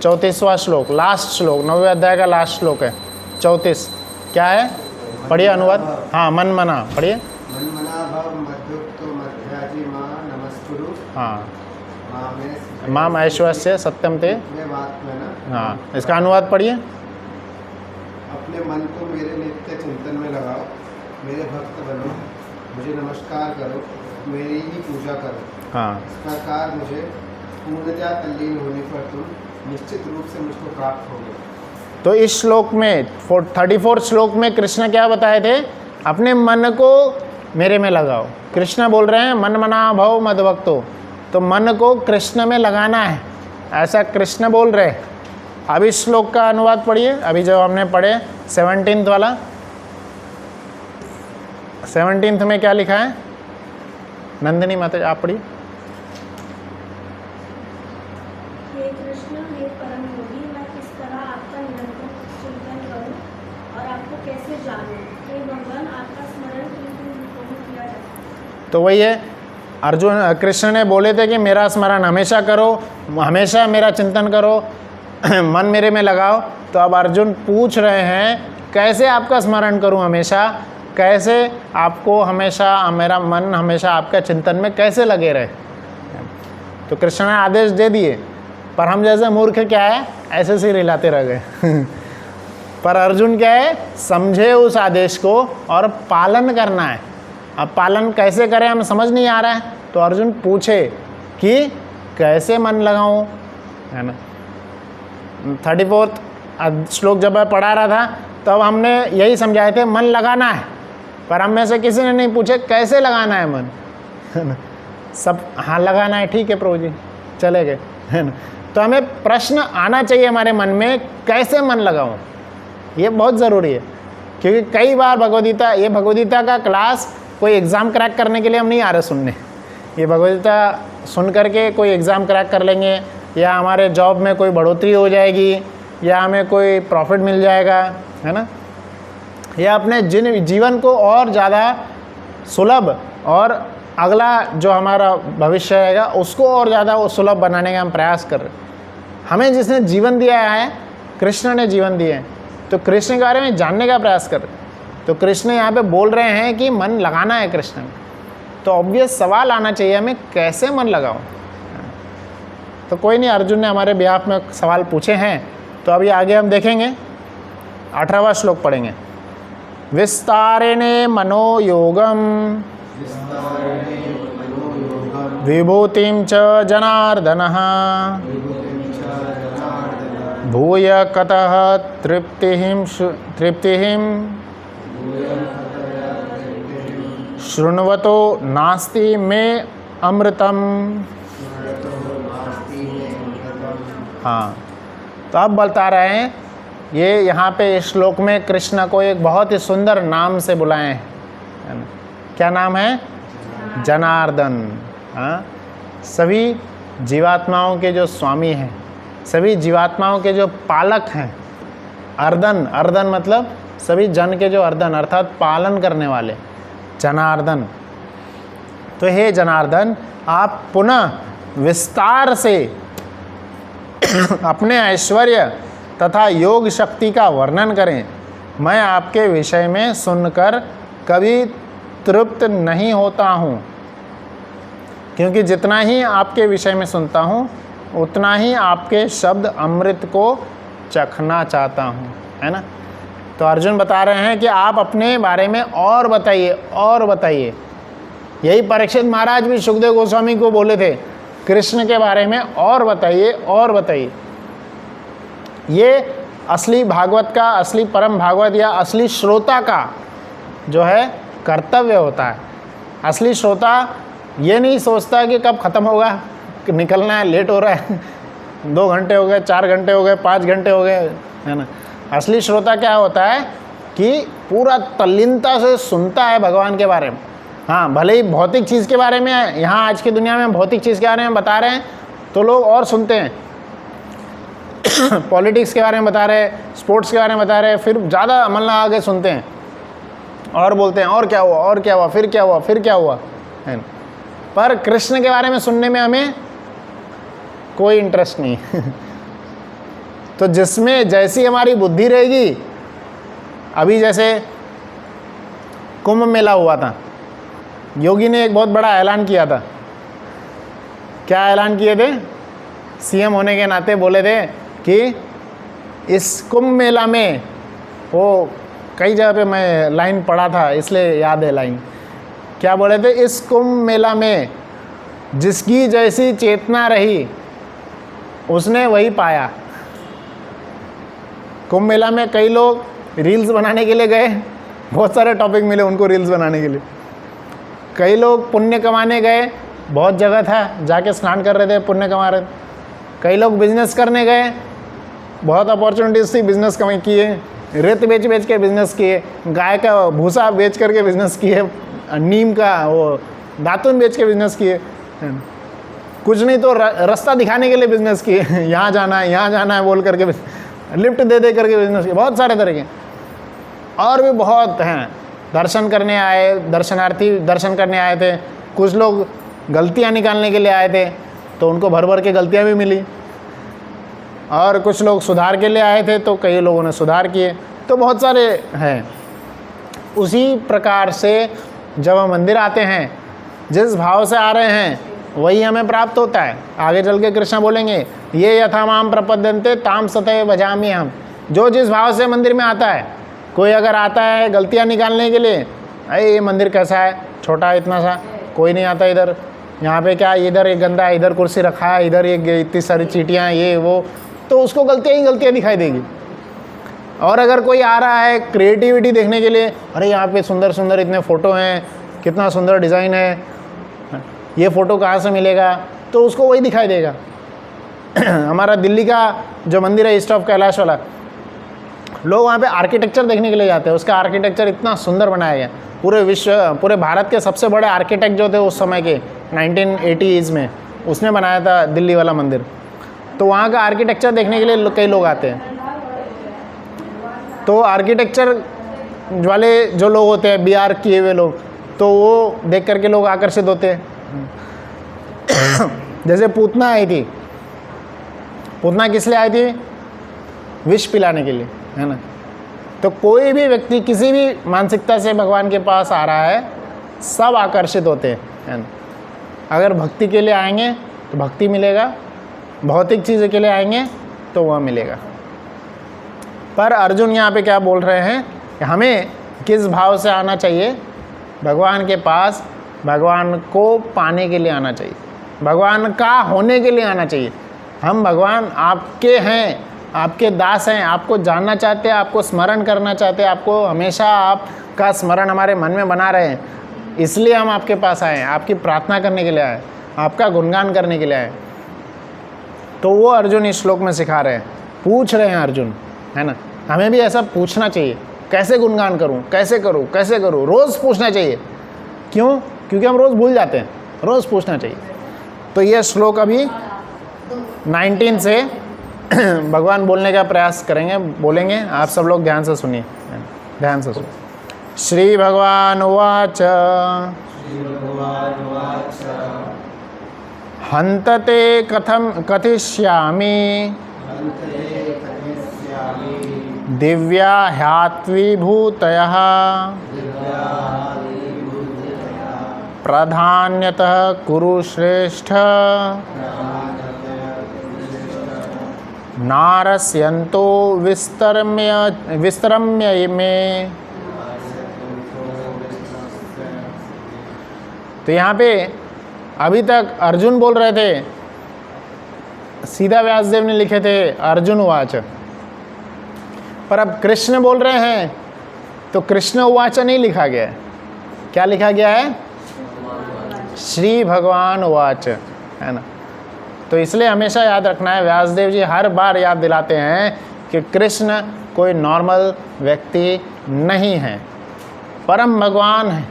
34वां श्लोक, लास्ट श्लोक, 9वें अध्याय का लास्ट श्लोक है 34। क्या है, पढ़िए अनुवाद। हाँ, मन मना पढ़िए। मन मना भव मध्युक्तो मध्याजी मां नमस्कुरु। हाँ, माम ऐश्वर्य सत्यम ते। हाँ, इसका अनुवाद पढ़िए। अपने मन को मेरे नित्य चिंतन में लगाओ, मेरे भक्त बनो, मुझे नमस्कार करो, मेरी ही पूजा करो। हाँ, इस प्रकार मुझे पूर्णतया तल्लीन होने पर तुम निश्चित रूप से मुझको प्राप्त होगे। तो इस श्लोक में 34 श्लोक में कृष्ण क्या बताए थे, अपने मन को मेरे में लगाओ। कृष्ण बोल रहे हैं मन मना भव मद्भक्तो, तो मन को कृष्ण में लगाना है, ऐसा कृष्ण बोल रहे हैं। अब इस श्लोक का अनुवाद पढ़िए, अभी जो हमने पढ़े 17th वाला। 17th में क्या लिखा है, नंदिनी माता आप पढ़िए। हे कृष्ण, हे परम योगी, मैं किस तरह आपका निरंतर चिंतन करूं और आपको कैसे जानूं। हे भगवान, आपका स्मरण किन किन रूपों में किया जाता है। तो वही है, अर्जुन कृष्ण ने बोले थे कि मेरा स्मरण हमेशा करो, हमेशा मेरा चिंतन करो, मन मेरे में लगाओ। तो अब अर्जुन पूछ रहे हैं कैसे आपका स्मरण करूं हमेशा, कैसे आपको हमेशा मेरा मन हमेशा आपका चिंतन में कैसे लगे रहे। तो कृष्ण ने आदेश दे दिए, पर हम जैसे मूर्ख क्या है, ऐसे से रिलाते रह गए। पर अर्जुन क्या है, समझे उस आदेश को और पालन करना है। अब पालन कैसे करें हमें समझ नहीं आ रहा है, तो अर्जुन पूछे कि कैसे मन लगाऊं, है ना। 34 श्लोक जब मैं पढ़ा रहा था तब हमने यही समझाए थे, मन लगाना है, पर हम में से किसी ने नहीं पूछे कैसे लगाना है मन, है ना। सब हाँ लगाना है, ठीक है प्रभु जी, चले गए, है ना। तो हमें प्रश्न आना चाहिए हमारे मन में, कैसे मन लगाऊं, ये बहुत ज़रूरी है। क्योंकि कई बार भगवद्गीता, ये भगवद्गीता का क्लास कोई एग्ज़ाम क्रैक करने के लिए हम नहीं आ रहे सुनने। ये भगवद्गीता सुन करके कोई एग्ज़ाम क्रैक कर लेंगे, या हमारे जॉब में कोई बढ़ोतरी हो जाएगी, या हमें कोई प्रॉफिट मिल जाएगा, है ना, या अपने जीवन को और ज़्यादा सुलभ और अगला जो हमारा भविष्य रहेगा उसको और ज़्यादा वो सुलभ बनाने का हम प्रयास कर रहे हैं। हमें जिसने जीवन दिया है, कृष्ण ने जीवन दिए हैं, तो कृष्ण के बारे में जानने का प्रयास कर रहे हैं। तो कृष्ण यहाँ पे बोल रहे हैं कि मन लगाना है कृष्ण में। तो ऑब्वियस सवाल आना चाहिए हमें, कैसे मन लगाऊं। तो कोई नहीं, अर्जुन ने हमारे बिहाफ में सवाल पूछे हैं, तो अभी आगे हम देखेंगे। 18वां श्लोक पढ़ेंगे। विस्तारेणे मनोयोगम विभूतिं च जनार्दनः भूय कतः तृप्तिं शृण्वतो नास्ति मे अमृतम। हाँ, तो अब बता रहे हैं, ये यहाँ पे इस श्लोक में कृष्ण को एक बहुत ही सुंदर नाम से बुलाएं हैं। क्या नाम है? जनार्दन। हाँ, सभी जीवात्माओं के जो स्वामी हैं, सभी जीवात्माओं के जो पालक हैं। अर्दन, अर्दन मतलब सभी जन के जो अर्दन अर्थात पालन करने वाले, जनार्दन। तो हे जनार्दन, आप पुनः विस्तार से अपने ऐश्वर्य तथा योग शक्ति का वर्णन करें। मैं आपके विषय में सुनकर कभी तृप्त नहीं होता हूँ, क्योंकि जितना ही आपके विषय में सुनता हूँ उतना ही आपके शब्द अमृत को चखना चाहता हूँ, है ना। तो अर्जुन बता रहे हैं कि आप अपने बारे में और बताइए, और बताइए। यही परीक्षित महाराज भी सुखदेव गोस्वामी को बोले थे, कृष्ण के बारे में और बताइए, और बताइए। ये असली भागवत का, असली परम भागवत या असली श्रोता का जो है कर्तव्य होता है। असली श्रोता ये नहीं सोचता कि कब ख़त्म होगा, निकलना है, लेट हो रहा है, 2 घंटे हो गए, 4 घंटे हो गए, 5 घंटे हो गए, है ना। असली श्रोता क्या होता है कि पूरा तल्लीनता से सुनता है भगवान के बारे में। हाँ, भले ही भौतिक चीज़ के बारे में, यहाँ आज की दुनिया में भौतिक चीज़ के बारे में बता रहे हैं तो लोग और सुनते हैं। पॉलिटिक्स के बारे में बता रहे हैं, स्पोर्ट्स के बारे में बता रहे हैं, फिर ज़्यादा अमल लगा के सुनते हैं और बोलते हैं और क्या हुआ, और क्या हुआ, फिर क्या हुआ, फिर क्या हुआ, है ना। पर कृष्ण के बारे में सुनने में हमें कोई इंटरेस्ट नहीं। तो जिसमें जैसी हमारी बुद्धि रहेगी, अभी जैसे कुंभ मेला हुआ था, योगी ने एक बहुत बड़ा ऐलान किया था। क्या ऐलान किए थे? सीएम होने के नाते बोले थे कि इस कुंभ मेला में, वो कई जगह पे मैं लाइन पढ़ा था इसलिए याद है लाइन, क्या बोले थे? इस कुंभ मेला में जिसकी जैसी चेतना रही उसने वही पाया। कुंभ मेला में कई लोग रील्स बनाने के लिए गए, बहुत सारे टॉपिक मिले उनको रील्स बनाने के लिए। कई लोग पुण्य कमाने गए, बहुत जगह था, जाके स्नान कर रहे थे, पुण्य कमा रहे थे। कई लोग बिजनेस करने गए, बहुत अपॉर्चुनिटीज थी, बिजनेस कमाई किए, रेत बेच बेच के बिजनेस किए, गाय का भूसा बेच करके बिजनेस किए, नीम का वो दातुन बेच के बिजनेस किए, कुछ नहीं तो रास्ता दिखाने के लिए बिजनेस किए, यहाँ जाना है, यहाँ जाना है बोल करके लिफ्ट दे दे करके बिजनेस किए, बहुत सारे तरह के। और भी बहुत हैं, दर्शन करने आए, दर्शनार्थी दर्शन करने आए थे। कुछ लोग गलतियाँ निकालने के लिए आए थे तो उनको भर भर के गलतियाँ भी मिली, और कुछ लोग सुधार के लिए आए थे तो कई लोगों ने सुधार किए। तो बहुत सारे हैं। उसी प्रकार से जब हम मंदिर आते हैं, जिस भाव से आ रहे हैं वही हमें प्राप्त होता है। आगे चल के कृष्ण बोलेंगे, ये यथा माम प्रपद्यन्ते ताम सतये भजामि हम। जो जिस भाव से मंदिर में आता है, कोई अगर आता है गलतियाँ निकालने के लिए, अरे ये मंदिर कैसा है, छोटा है, इतना सा, कोई नहीं आता इधर, यहाँ पे क्या, इधर एक गंदा है, इधर कुर्सी रखा है, इधर एक इतनी सारी चींटियाँ, ये वो, तो उसको गलतियाँ ही गलतियाँ दिखाई देगी। और अगर कोई आ रहा है क्रिएटिविटी देखने के लिए, अरे यहाँ पे सुंदर सुंदर इतने फ़ोटो हैं, कितना सुंदर डिज़ाइन है, ये फ़ोटो कहाँ से मिलेगा, तो उसको वही दिखाई देगा। हमारा दिल्ली का जो मंदिर है ईस्ट ऑफ कैलाश वाला, लोग वहाँ पे आर्किटेक्चर देखने के लिए जाते हैं। उसका आर्किटेक्चर इतना सुंदर बनाया गया। पूरे विश्व, पूरे भारत के सबसे बड़े आर्किटेक्ट जो थे उस समय के 1980s में, उसने बनाया था दिल्ली वाला मंदिर। तो वहाँ का आर्किटेक्चर देखने के लिए कई लोग आते हैं। तो आर्किटेक्चर वाले जो लोग होते हैं, BR किए हुए लोग, तो वो देख करके लोग आकर्षित होते हैं। जैसे पूतना आई थी, पूतना किस लिए आई थी? विष पिलाने के लिए, है ना। तो कोई भी व्यक्ति किसी भी मानसिकता से भगवान के पास आ रहा है, सब आकर्षित होते हैं। है ना। अगर भक्ति के लिए आएंगे तो भक्ति मिलेगा, भौतिक चीज़ों के लिए आएंगे तो वह मिलेगा। पर अर्जुन यहाँ पे क्या बोल रहे हैं कि हमें किस भाव से आना चाहिए? भगवान के पास, भगवान को पाने के लिए आना चाहिए, भगवान का होने के लिए आना चाहिए। हम भगवान आपके हैं, आपके दास हैं, आपको जानना चाहते हैं, आपको स्मरण करना चाहते हैं, आपको हमेशा आपका स्मरण हमारे मन में बना रहे हैं, इसलिए हम आपके पास आए हैं, आपकी प्रार्थना करने के लिए आए, आपका गुणगान करने के लिए आए। तो वो अर्जुन इस श्लोक में सिखा रहे हैं, पूछ रहे हैं अर्जुन, है ना। हमें भी ऐसा पूछना चाहिए, कैसे गुणगान करूं, कैसे करूं, कैसे करूं, रोज़ पूछना चाहिए। क्यों? क्योंकि हम रोज़ भूल जाते हैं, रोज़ पूछना चाहिए। तो ये श्लोक अभी 19 से भगवान बोलने का प्रयास करेंगे, बोलेंगे। आप सब लोग ध्यान से सुनिए, ध्यान से सुनिए। श्री भगवान उवाच हन्तते कथम कथिष्यामि दिव्या ह्यात्विभूतयः प्राधान्यतः कुरु श्रेष्ठ नारस्यन्तो विस्तरम्य में। तो यहाँ पे अभी तक अर्जुन बोल रहे थे, सीधा व्यासदेव ने लिखे थे अर्जुन उवाच, पर अब कृष्ण बोल रहे हैं तो कृष्ण उवाच नहीं लिखा गया है, क्या लिखा गया है? श्री भगवान उवाच, है ना। तो इसलिए हमेशा याद रखना है, व्यासदेव जी हर बार याद दिलाते हैं कि कृष्ण कोई नॉर्मल व्यक्ति नहीं है, परम भगवान है,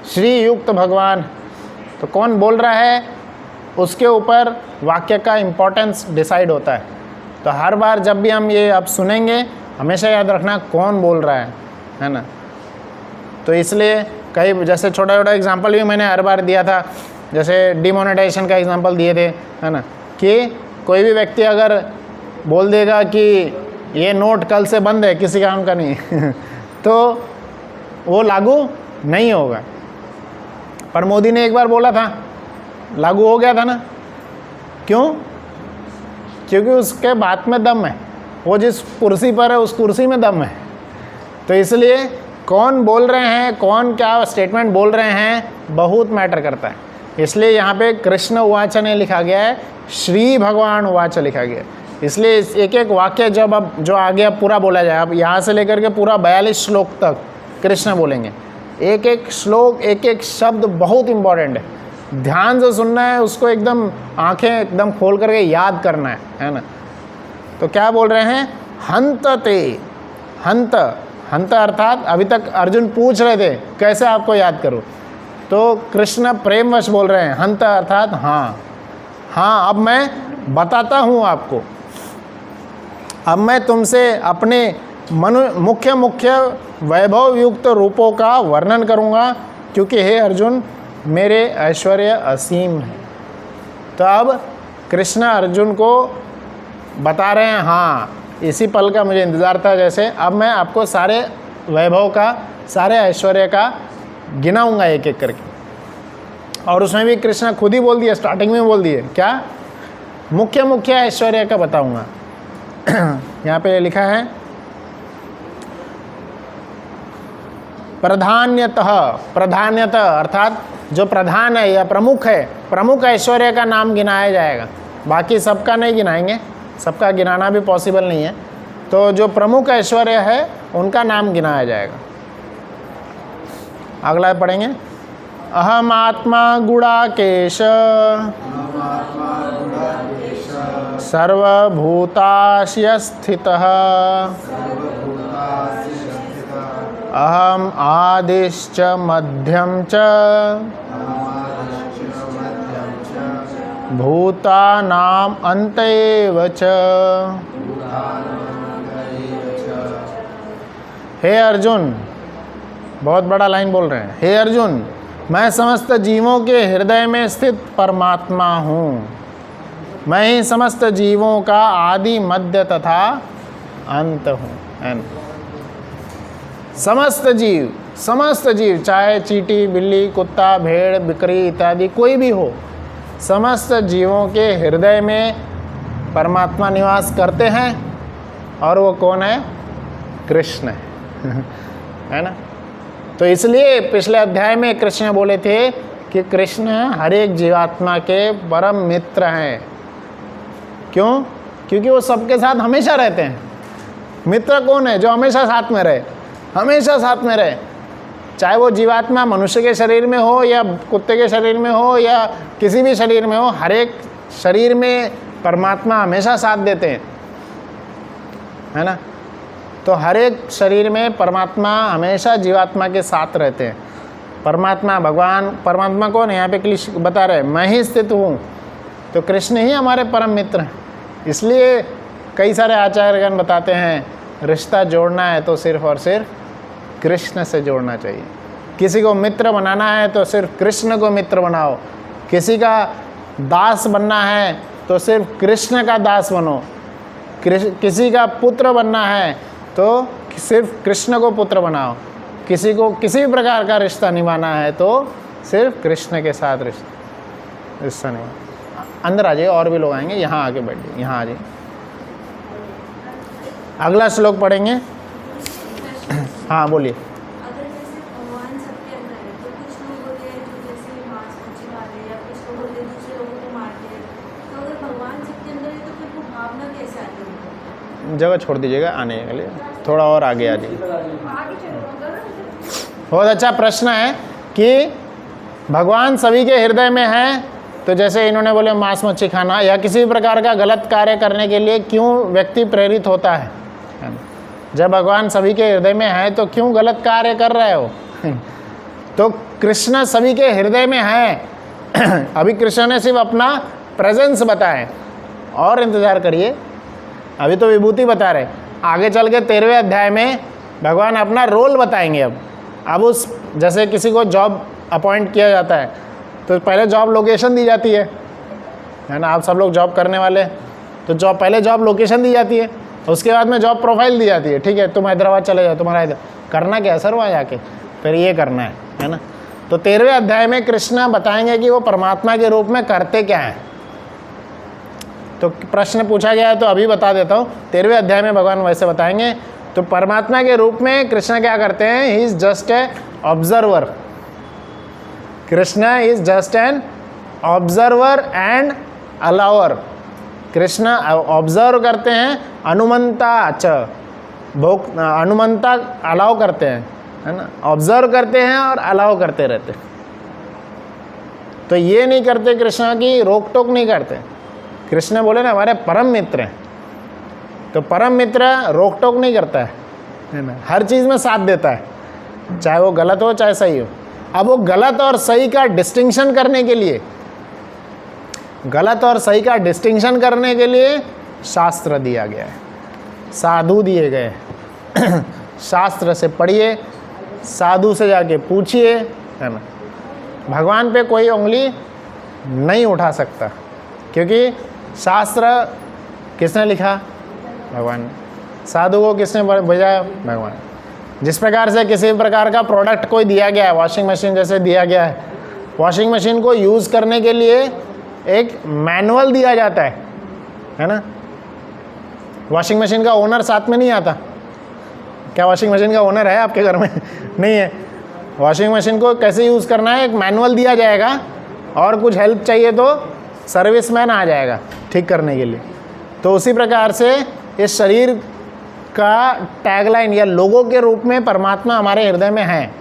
श्री युक्त भगवान। तो कौन बोल रहा है उसके ऊपर वाक्य का इम्पोर्टेंस डिसाइड होता है। तो हर बार जब भी हम ये अब सुनेंगे, हमेशा याद रखना कौन बोल रहा है ना। तो इसलिए कई, जैसे छोटा छोटा एग्जांपल भी मैंने हर बार दिया था, जैसे डिमोनेटाइजेशन का एग्जांपल दिए थे, है ना, कि कोई भी व्यक्ति अगर बोल देगा कि ये नोट कल से बंद है, किसी काम का नहीं तो वो लागू नहीं होगा। पर मोदी ने एक बार बोला था, लागू हो गया था ना। क्यों? क्योंकि उसके बात में दम है, वो जिस कुर्सी पर है उस कुर्सी में दम है। तो इसलिए कौन बोल रहे हैं, कौन क्या स्टेटमेंट बोल रहे हैं, बहुत मैटर करता है। इसलिए यहाँ पे कृष्ण उवाच नहीं लिखा गया है, श्री भगवान उवाच लिखा गया है। इसलिए एक एक वाक्य जब अब जो आगे अब पूरा बोला जाए, अब यहाँ से लेकर के पूरा 42 श्लोक तक कृष्ण बोलेंगे। एक एक श्लोक, एक एक शब्द बहुत इम्पॉर्टेंट है, ध्यान से सुनना है उसको, एकदम आंखें एकदम खोल करके याद करना है ना। तो क्या बोल रहे हैं? हंतते, हंत, हंत अर्थात अभी तक अर्जुन पूछ रहे थे कैसे आपको याद करूं, तो कृष्ण प्रेमवश बोल रहे हैं हंत अर्थात हाँ हाँ, अब मैं बताता हूँ आपको, अब मैं तुमसे अपने मुख्य वैभव युक्त रूपों का वर्णन करूँगा, क्योंकि हे अर्जुन मेरे ऐश्वर्य असीम है। तो अब कृष्ण अर्जुन को बता रहे हैं, हाँ इसी पल का मुझे इंतज़ार था, जैसे अब मैं आपको सारे वैभव का, सारे ऐश्वर्य का गिनाऊंगा एक एक करके। और उसमें भी कृष्ण खुद ही बोल दिया, स्टार्टिंग में बोल दिए क्या? मुख्य ऐश्वर्य का बताऊंगा। यहाँ पे लिखा है प्राधान्यतः अर्थात जो प्रधान है या प्रमुख है, प्रमुख ऐश्वर्य का नाम गिनाया जाएगा। बाकी सबका नहीं गिनाएंगे, सबका गिनाना भी पॉसिबल नहीं है। तो जो प्रमुख ऐश्वर्य है उनका नाम गिनाया जाएगा। अगला पढ़ेंगे, अहम आत्मा गुणाकेश सर्वभूतास्य स्थितः अहम आदिश्च मध्यम च भूतानाम अंत एव च। हे अर्जुन, बहुत बड़ा लाइन बोल रहे हैं, हे अर्जुन मैं समस्त जीवों के हृदय में स्थित परमात्मा हूँ, मैं ही समस्त जीवों का आदि मध्य तथा अंत हूँ। समस्त जीव, समस्त जीव, चाहे चींटी, बिल्ली, कुत्ता, भेड़, बकरी इत्यादि कोई भी हो, समस्त जीवों के हृदय में परमात्मा निवास करते हैं। और वो कौन है? कृष्ण है ना। तो इसलिए पिछले अध्याय में कृष्ण बोले थे कि कृष्ण हर एक जीवात्मा के परम मित्र हैं। क्यों? क्योंकि वो सबके साथ हमेशा रहते हैं। मित्र कौन है? जो हमेशा साथ में रहे, हमेशा साथ में रहे। चाहे वो जीवात्मा मनुष्य के शरीर में हो या कुत्ते के शरीर में हो या किसी भी शरीर में हो, हर एक शरीर में परमात्मा हमेशा साथ देते हैं, है ना। तो हर एक शरीर में परमात्मा हमेशा जीवात्मा के साथ रहते हैं। परमात्मा, भगवान, परमात्मा कौन है? यहाँ पे क्लिश बता रहे, मैं ही स्थित हूँ। तो कृष्ण ही हमारे परम मित्र हैं। इसलिए कई सारे आचार्यगण बताते हैं, रिश्ता जोड़ना है तो सिर्फ और सिर्फ कृष्ण से जोड़ना चाहिए। किसी को मित्र बनाना है तो सिर्फ कृष्ण को मित्र बनाओ। किसी का दास बनना है तो सिर्फ कृष्ण का दास बनो। किसी का पुत्र बनना है तो सिर्फ कृष्ण को पुत्र बनाओ। किसी को किसी भी प्रकार का रिश्ता निभाना है तो सिर्फ कृष्ण के साथ रिश्ता निभा। अंदर आ जाइए, और भी लोग आएंगे, यहाँ आके बैठिए, यहाँ आ जाइए। अगला श्लोक पढ़ेंगे। हाँ बोलिए। अगर जैसे भगवान सबके अंदर है तो कुछ लोग होते हैं जो जैसे मांस मच्छी खाते हैं या कुछ लोग होते हैं दूसरे लोगों को मारते हैं। तो अगर भगवान सबके अंदर है तो फिर वो भावना कैसे आती है? जगह छोड़ दीजिएगा आने के लिए, थोड़ा और आगे आ जाइए। बहुत अच्छा प्रश्न है कि भगवान सभी के हृदय में है, तो जैसे इन्होंने बोले मांस मच्छी खाना या किसी भी प्रकार का गलत कार्य करने के लिए क्यों व्यक्ति प्रेरित होता है? जब भगवान सभी के हृदय में है तो क्यों गलत कार्य कर रहे हो? तो कृष्ण सभी के हृदय में है। अभी कृष्ण ने सिर्फ अपना प्रेजेंस बताए, और इंतज़ार करिए, अभी तो विभूति बता रहे। आगे चल के 13वें अध्याय में भगवान अपना रोल बताएंगे। अब उस जैसे किसी को जॉब अपॉइंट किया जाता है तो पहले जॉब लोकेशन दी जाती है ना। आप सब लोग जॉब करने वाले, तो जॉब पहले जॉब लोकेशन दी जाती है, उसके बाद में जॉब प्रोफाइल दी जाती है। ठीक है, तुम हैदराबाद चले जाओ, तुम्हारा इधर करना क्या है सर, वहाँ जाके फिर ये करना है ना। तो 13वें अध्याय में कृष्ण बताएंगे कि वो परमात्मा के रूप में करते क्या हैं। तो प्रश्न पूछा गया है तो अभी बता देता हूँ। 13वें अध्याय में भगवान वैसे बताएंगे। तो परमात्मा के रूप में कृष्ण क्या करते हैं? He is just a observer. Krishna is just an observer and अलावर। कृष्ण ऑब्जर्व करते हैं, अनुमंता अनुमंता अलाउ करते हैं, है ना। ऑब्जर्व करते हैं और अलाउ करते रहते हैं। तो ये नहीं करते कृष्ण की रोक टोक नहीं करते। कृष्ण बोले ना हमारे परम मित्र हैं, तो परम मित्र रोक टोक नहीं करता है ना, हर चीज़ में साथ देता है, चाहे वो गलत हो चाहे सही हो। अब वो गलत और सही का डिस्टिंक्शन करने के लिए, गलत और सही का डिस्टिंक्शन करने के लिए शास्त्र दिया गया है, साधु दिए गए। शास्त्र से पढ़िए, साधु से जाके पूछिए, है ना। भगवान पे कोई उंगली नहीं उठा सकता, क्योंकि शास्त्र किसने लिखा? भगवान। साधु को किसने भेजा? भगवान। जिस प्रकार से किसी प्रकार का प्रोडक्ट कोई दिया गया है, वॉशिंग मशीन जैसे दिया गया है, वॉशिंग मशीन को यूज़ करने के लिए एक मैनुअल दिया जाता है ना। वॉशिंग मशीन का ओनर साथ में नहीं आता। क्या वॉशिंग मशीन का ओनर है आपके घर में? नहीं है। वॉशिंग मशीन को कैसे यूज़ करना है एक मैनुअल दिया जाएगा, और कुछ हेल्प चाहिए तो सर्विसमैन आ जाएगा ठीक करने के लिए। तो उसी प्रकार से इस शरीर का टैगलाइन या लोगो के रूप में परमात्मा हमारे हृदय में है।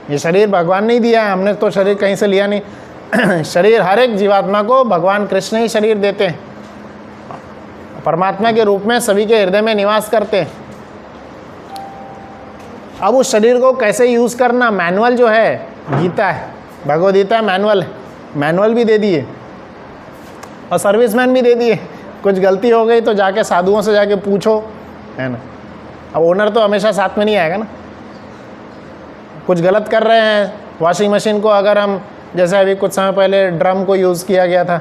ये शरीर भगवान नहीं दिया है, हमने तो शरीर कहीं से लिया नहीं। शरीर हर एक जीवात्मा को भगवान कृष्ण ही शरीर देते हैं, परमात्मा के रूप में सभी के हृदय में निवास करते हैं। अब उस शरीर को कैसे यूज़ करना, मैनुअल जो है गीता है, भगवद गीता मैनुअल है, मैनुअल भी दे दिए और सर्विसमैन भी दे दिए। कुछ गलती हो गई तो जाके साधुओं से जाके पूछो, है ना। अब ओनर तो हमेशा साथ में नहीं आएगा ना। कुछ गलत कर रहे हैं वॉशिंग मशीन को, अगर हम जैसे अभी कुछ समय पहले ड्रम को यूज़ किया गया था,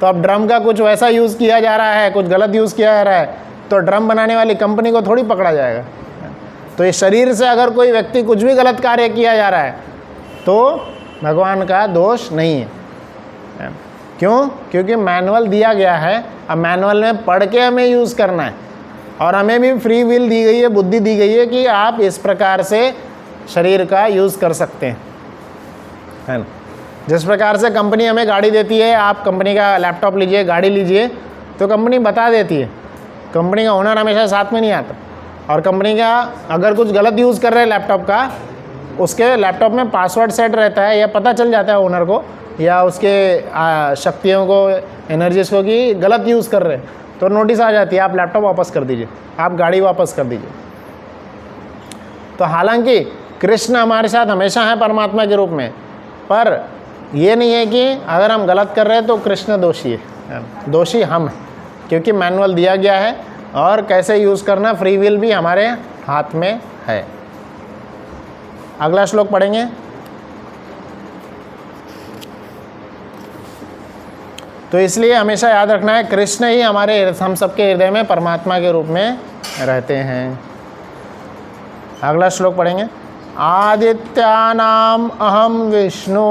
तो अब ड्रम का कुछ वैसा यूज़ किया जा रहा है, कुछ गलत यूज़ किया जा रहा है, तो ड्रम बनाने वाली कंपनी को थोड़ी पकड़ा जाएगा। तो इस शरीर से अगर कोई व्यक्ति कुछ भी गलत कार्य किया जा रहा है तो भगवान का दोष नहीं है। क्यों? क्योंकि मैनुअल दिया गया है, अब मैनुअल में पढ़ के हमें यूज़ करना है, और हमें भी फ्री विल दी गई है, बुद्धि दी गई है कि आप इस प्रकार से शरीर का यूज़ कर सकते हैं, है ना। जिस प्रकार से कंपनी हमें गाड़ी देती है, आप कंपनी का लैपटॉप लीजिए, गाड़ी लीजिए, तो कंपनी बता देती है, कंपनी का ओनर हमेशा साथ में नहीं आता, और कंपनी का अगर कुछ गलत यूज़ कर रहे हैं लैपटॉप का, उसके लैपटॉप में पासवर्ड सेट रहता है, या पता चल जाता है ओनर को या उसके शक्तियों को, एनर्जीज को कि गलत यूज़ कर रहे हैं, तो नोटिस आ जाती है, आप लैपटॉप वापस कर दीजिए, आप गाड़ी वापस कर दीजिए। तो हालांकि कृष्ण हमारे साथ हमेशा है परमात्मा के रूप में, पर ये नहीं है कि अगर हम गलत कर रहे हैं तो कृष्ण दोषी है, दोषी हम हैं, क्योंकि मैनुअल दिया गया है और कैसे यूज़ करना फ्री विल भी हमारे हाथ में है। अगला श्लोक पढ़ेंगे। तो इसलिए हमेशा याद रखना है, कृष्ण ही हम सबके हृदय में परमात्मा के रूप में रहते हैं। अगला श्लोक पढ़ेंगे। आदित्यानाम अहम विष्णु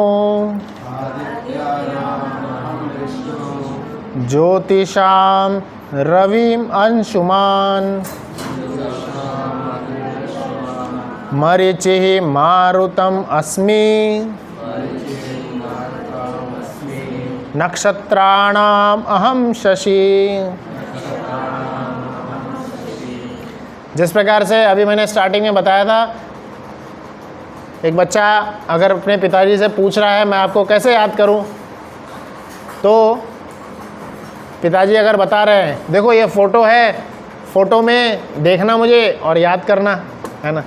ज्योतिषाम रविम अंशुमान मरीचिः मारुतम अस्मि नक्षत्राणाम अहम शशि। जिस प्रकार से अभी मैंने स्टार्टिंग में बताया था, एक बच्चा अगर अपने पिताजी से पूछ रहा है मैं आपको कैसे याद करूं, तो पिताजी अगर बता रहे हैं देखो ये फ़ोटो है, फ़ोटो में देखना मुझे और याद करना, है ना।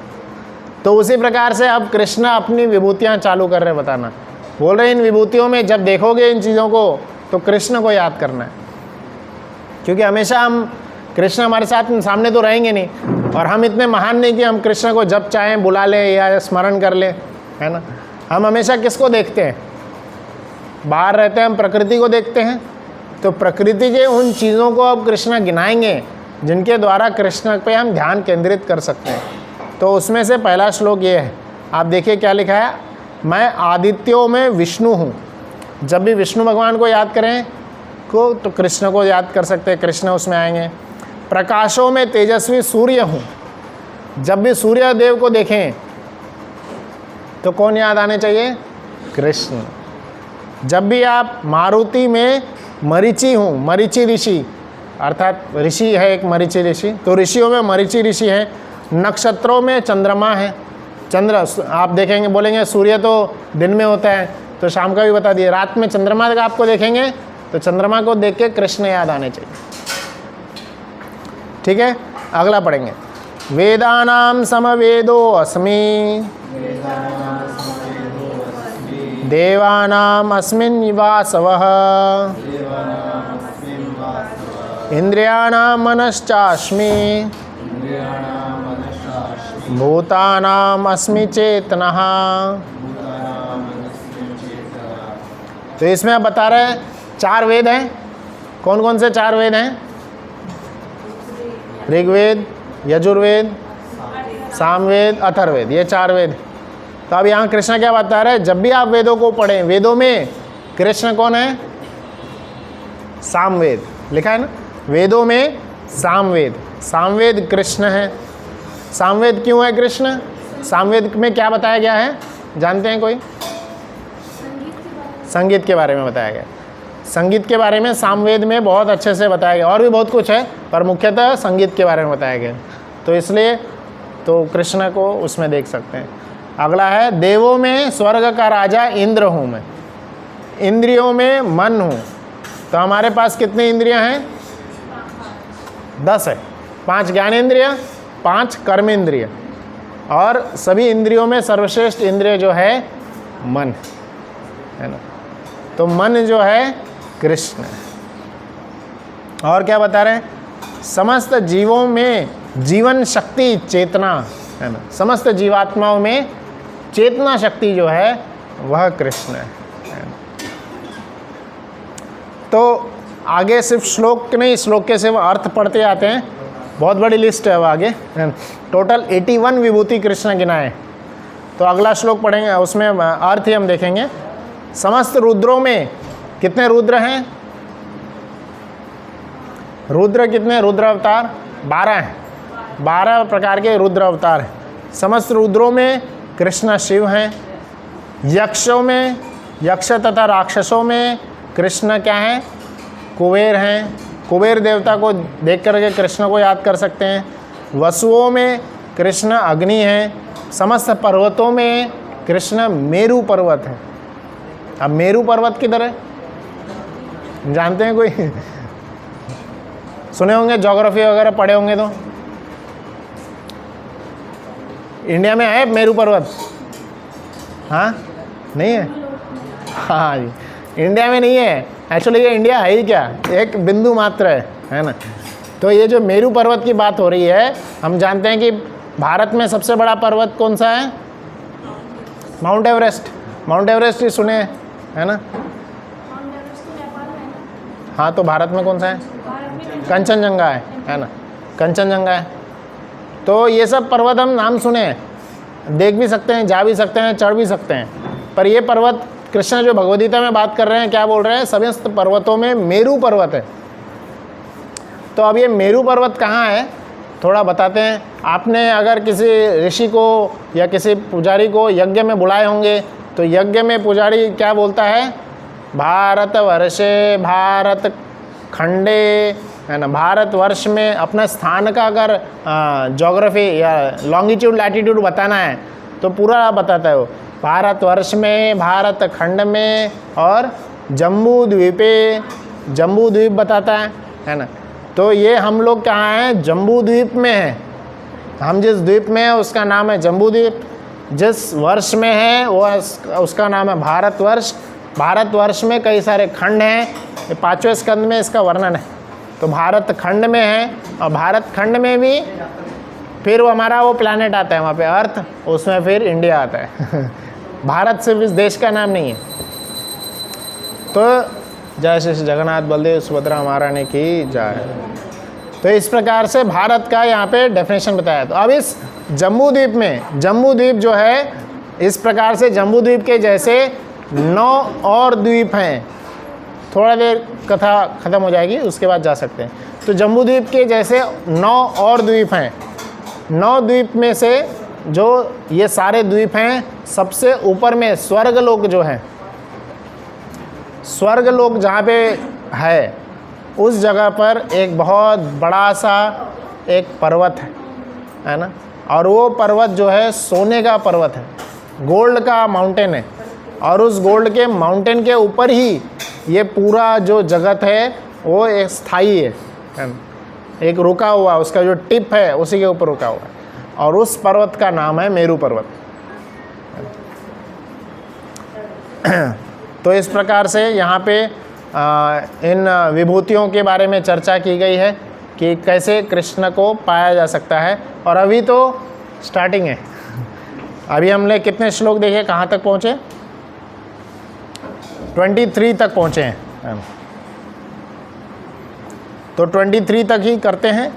तो उसी प्रकार से अब कृष्ण अपनी विभूतियाँ चालू कर रहे हैं बताना, बोल रहे हैं इन विभूतियों में जब देखोगे इन चीज़ों को तो कृष्ण को याद करना है, क्योंकि हमेशा हम कृष्ण हमारे साथ सामने तो रहेंगे नहीं, और हम इतने महान नहीं कि हम कृष्ण को जब चाहें बुला लें या स्मरण कर लें, है ना। हम हमेशा किसको देखते हैं? बाहर रहते हैं हम प्रकृति को देखते हैं, तो प्रकृति के उन चीज़ों को अब कृष्ण गिनाएंगे जिनके द्वारा कृष्ण पे हम ध्यान केंद्रित कर सकते हैं। तो उसमें से पहला श्लोक ये है, आप देखिए क्या लिखा है, मैं आदित्यों में विष्णु हूँ। जब भी विष्णु भगवान को याद करें को तो कृष्ण को याद कर सकते हैं, कृष्ण उसमें आएंगे। प्रकाशों में तेजस्वी सूर्य हूँ, जब भी सूर्य देव को देखें तो कौन याद आने चाहिए? कृष्ण। जब भी आप मारुति में मरीचि हूँ, मरीचि ऋषि, अर्थात ऋषि है एक मरीचि ऋषि, तो ऋषियों में मरीचि ऋषि है। नक्षत्रों में चंद्रमा है, चंद्र आप देखेंगे बोलेंगे सूर्य तो दिन में होता है, तो शाम का भी बता दिए, रात में चंद्रमा का आपको देखेंगे तो चंद्रमा को देख के कृष्ण याद आने चाहिए। ठीक है, अगला पढ़ेंगे। वेदानाम समवेदो अस्मि देवानाम अस्मिन् वासवः इंद्रियाणाम मनश्चास्मि भूतानाम अस्मि चेतनः। तो इसमें आप बता रहे हैं 4 वेद हैं। कौन कौन से 4 वेद हैं? ऋग्वेद, यजुर्वेद, सामवेद, अथर्ववेद, ये 4 वेद। तो अब यहाँ कृष्ण क्या बता रहे हैं, जब भी आप वेदों को पढ़ें, वेदों में कृष्ण कौन है? सामवेद लिखा है ना, वेदों में सामवेद, सामवेद कृष्ण है। सामवेद क्यों है कृष्ण? सामवेद में क्या बताया गया है, जानते हैं कोई? संगीत के बारे में बताया गया। संगीत के बारे में सामवेद में बहुत अच्छे से बताया गया, और भी बहुत कुछ है पर मुख्यतः संगीत के बारे में बताया गया, तो इसलिए तो कृष्ण को उसमें देख सकते हैं। अगला है, देवों में स्वर्ग का राजा इंद्र हूँ मैं, इंद्रियों में मन हूँ। तो हमारे पास कितनी इंद्रियां हैं? 10 है। 5 ज्ञानेंद्रिय, 5 कर्मेंद्रिय, और सभी इंद्रियों में सर्वश्रेष्ठ इंद्रिय जो है मन है ना। तो मन जो है कृष्ण है। और क्या बता रहे हैं? समस्त जीवों में जीवन शक्ति चेतना है ना, समस्त जीवात्माओं में चेतना शक्ति जो है वह कृष्ण है ना? तो आगे सिर्फ श्लोक नहीं, श्लोक के सिर्फ अर्थ पढ़ते आते हैं, बहुत बड़ी लिस्ट है अब आगे। टोटल 81 विभूति कृष्ण गिनाए। तो अगला श्लोक पढ़ेंगे, उसमें अर्थ ही हम देखेंगे। समस्त रुद्रों में कितने रुद्र हैं? रुद्र कितने? रुद्र अवतार 12 हैं। 12 प्रकार के रुद्र अवतार हैं। समस्त रुद्रों में कृष्ण शिव हैं। यक्षों में, यक्ष तथा राक्षसों में कृष्ण क्या हैं? कुबेर हैं। कुबेर देवता को देख करके कृष्ण को याद कर सकते हैं। वसुओं में कृष्ण अग्नि हैं। समस्त पर्वतों में कृष्ण मेरु पर्वत है। अब मेरु पर्वत किधर है जानते हैं कोई? सुने होंगे, ज्योग्राफी वगैरह पढ़े होंगे तो। इंडिया में है मेरु पर्वत? हाँ, नहीं है? हाँ जी, इंडिया में नहीं है। एक्चुअली ये इंडिया है ही क्या, एक बिंदु मात्र है ना। तो ये जो मेरु पर्वत की बात हो रही है, हम जानते हैं कि भारत में सबसे बड़ा पर्वत कौन सा है? Mount Everest. माउंट एवरेस्ट ही सुने है ना। हाँ, तो भारत में कौन सा है? कंचनजंगा है ना, कंचनजंगा है। तो ये सब पर्वत हम नाम सुने हैं, देख भी सकते हैं, जा भी सकते हैं, चढ़ भी सकते हैं। पर ये पर्वत कृष्ण जो भगवद्गीता में बात कर रहे हैं, क्या बोल रहे हैं? समस्त पर्वतों में मेरु पर्वत है। तो अब ये मेरु पर्वत कहाँ है थोड़ा बताते हैं। आपने अगर किसी ऋषि को या किसी पुजारी को यज्ञ में बुलाए होंगे, तो यज्ञ में पुजारी क्या बोलता है? भारतवर्षे, भारत खंडे, है ना। भारतवर्ष में अपना स्थान का अगर ज्योग्राफी या लॉन्गिट्यूड लैटिट्यूड बताना है तो पूरा बताता है वो। भारतवर्ष में, भारत खंड में, और जम्बू द्वीपे, जम्बू द्वीप बताता है ना। तो ये हम लोग कहाँ हैं? जम्बू द्वीप में हैं। हम जिस द्वीप में हैं उसका नाम है जम्बू द्वीप। जिस वर्ष में है वो उसका नाम है भारतवर्ष। भारतवर्ष में कई सारे खंड हैं, ये 5वें स्कंद में इसका वर्णन है। तो भारत खंड में है, और भारत खंड में भी फिर वो हमारा वो प्लैनेट आता है वहाँ पे अर्थ, उसमें फिर इंडिया आता है। भारत सिर्फ इस देश का नाम नहीं है। तो जय श्री जगन्नाथ बलदेव सुभद्रा महारानी की जय। तो इस प्रकार से भारत का यहाँ पे डेफिनेशन बताया। तो अब इस जम्बू द्वीप में, जम्बू द्वीप जो है इस प्रकार से जम्बू द्वीप के जैसे 9 और द्वीप हैं। थोड़ा देर कथा ख़त्म हो जाएगी, उसके बाद जा सकते हैं। तो जम्बू द्वीप के जैसे 9 और द्वीप हैं। 9 द्वीप में से जो ये सारे द्वीप हैं, सबसे ऊपर में स्वर्गलोक जो है, स्वर्गलोक जहाँ पे है, उस जगह पर एक बहुत बड़ा सा एक पर्वत है ना। और वो पर्वत जो है सोने का पर्वत है, गोल्ड का माउंटेन है। और उस गोल्ड के माउंटेन के ऊपर ही ये पूरा जो जगत है वो एक स्थायी है ना? एक रुका हुआ, उसका जो टिप है उसी के ऊपर रुका हुआ है। और उस पर्वत का नाम है मेरु पर्वत। तो इस प्रकार से यहाँ पे इन विभूतियों के बारे में चर्चा की गई है कि कैसे कृष्ण को पाया जा सकता है। और अभी तो स्टार्टिंग है। अभी हमने कितने श्लोक देखे, कहाँ तक पहुँचे? 23 तक पहुँचे हैं। तो 23 तक ही करते हैं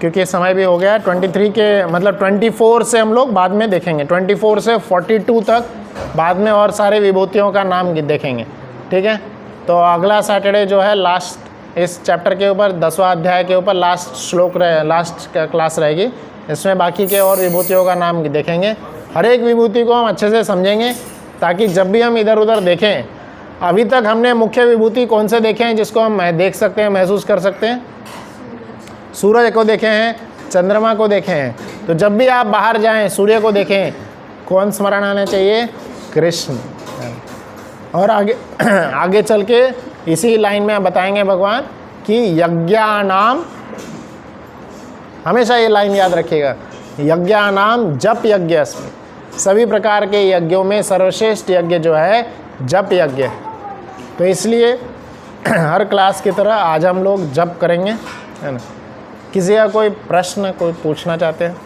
क्योंकि समय भी हो गया। 23 के मतलब 24 से हम लोग बाद में देखेंगे। 24 से 42 तक बाद में और सारे विभूतियों का नाम देखेंगे, ठीक है। तो अगला सैटरडे जो है लास्ट इस चैप्टर के ऊपर 10वां अध्याय के ऊपर लास्ट श्लोक लास्ट क्लास रहेगी। इसमें बाकी के और विभूतियों का नाम देखेंगे। हर एक विभूति को हम अच्छे से समझेंगे ताकि जब भी हम इधर उधर देखें, अभी तक हमने मुख्य विभूति कौन से देखे हैं जिसको हम देख सकते हैं, महसूस कर सकते हैं? सूरज को देखे हैं, चंद्रमा को देखे हैं। तो जब भी आप बाहर जाएं, सूर्य को देखें, कौन स्मरण आना चाहिए? कृष्ण। और आगे चल के इसी लाइन में बताएंगे भगवान कि यज्ञानाम, हमेशा ये लाइन याद रखिएगा, यज्ञानाम जप यज्ञ अस्मि। सभी प्रकार के यज्ञों में सर्वश्रेष्ठ यज्ञ जो है जप यज्ञ। तो इसलिए हर क्लास की तरह आज हम लोग जप करेंगे, है ना। किसी का कोई प्रश्न कोई पूछना चाहते हैं?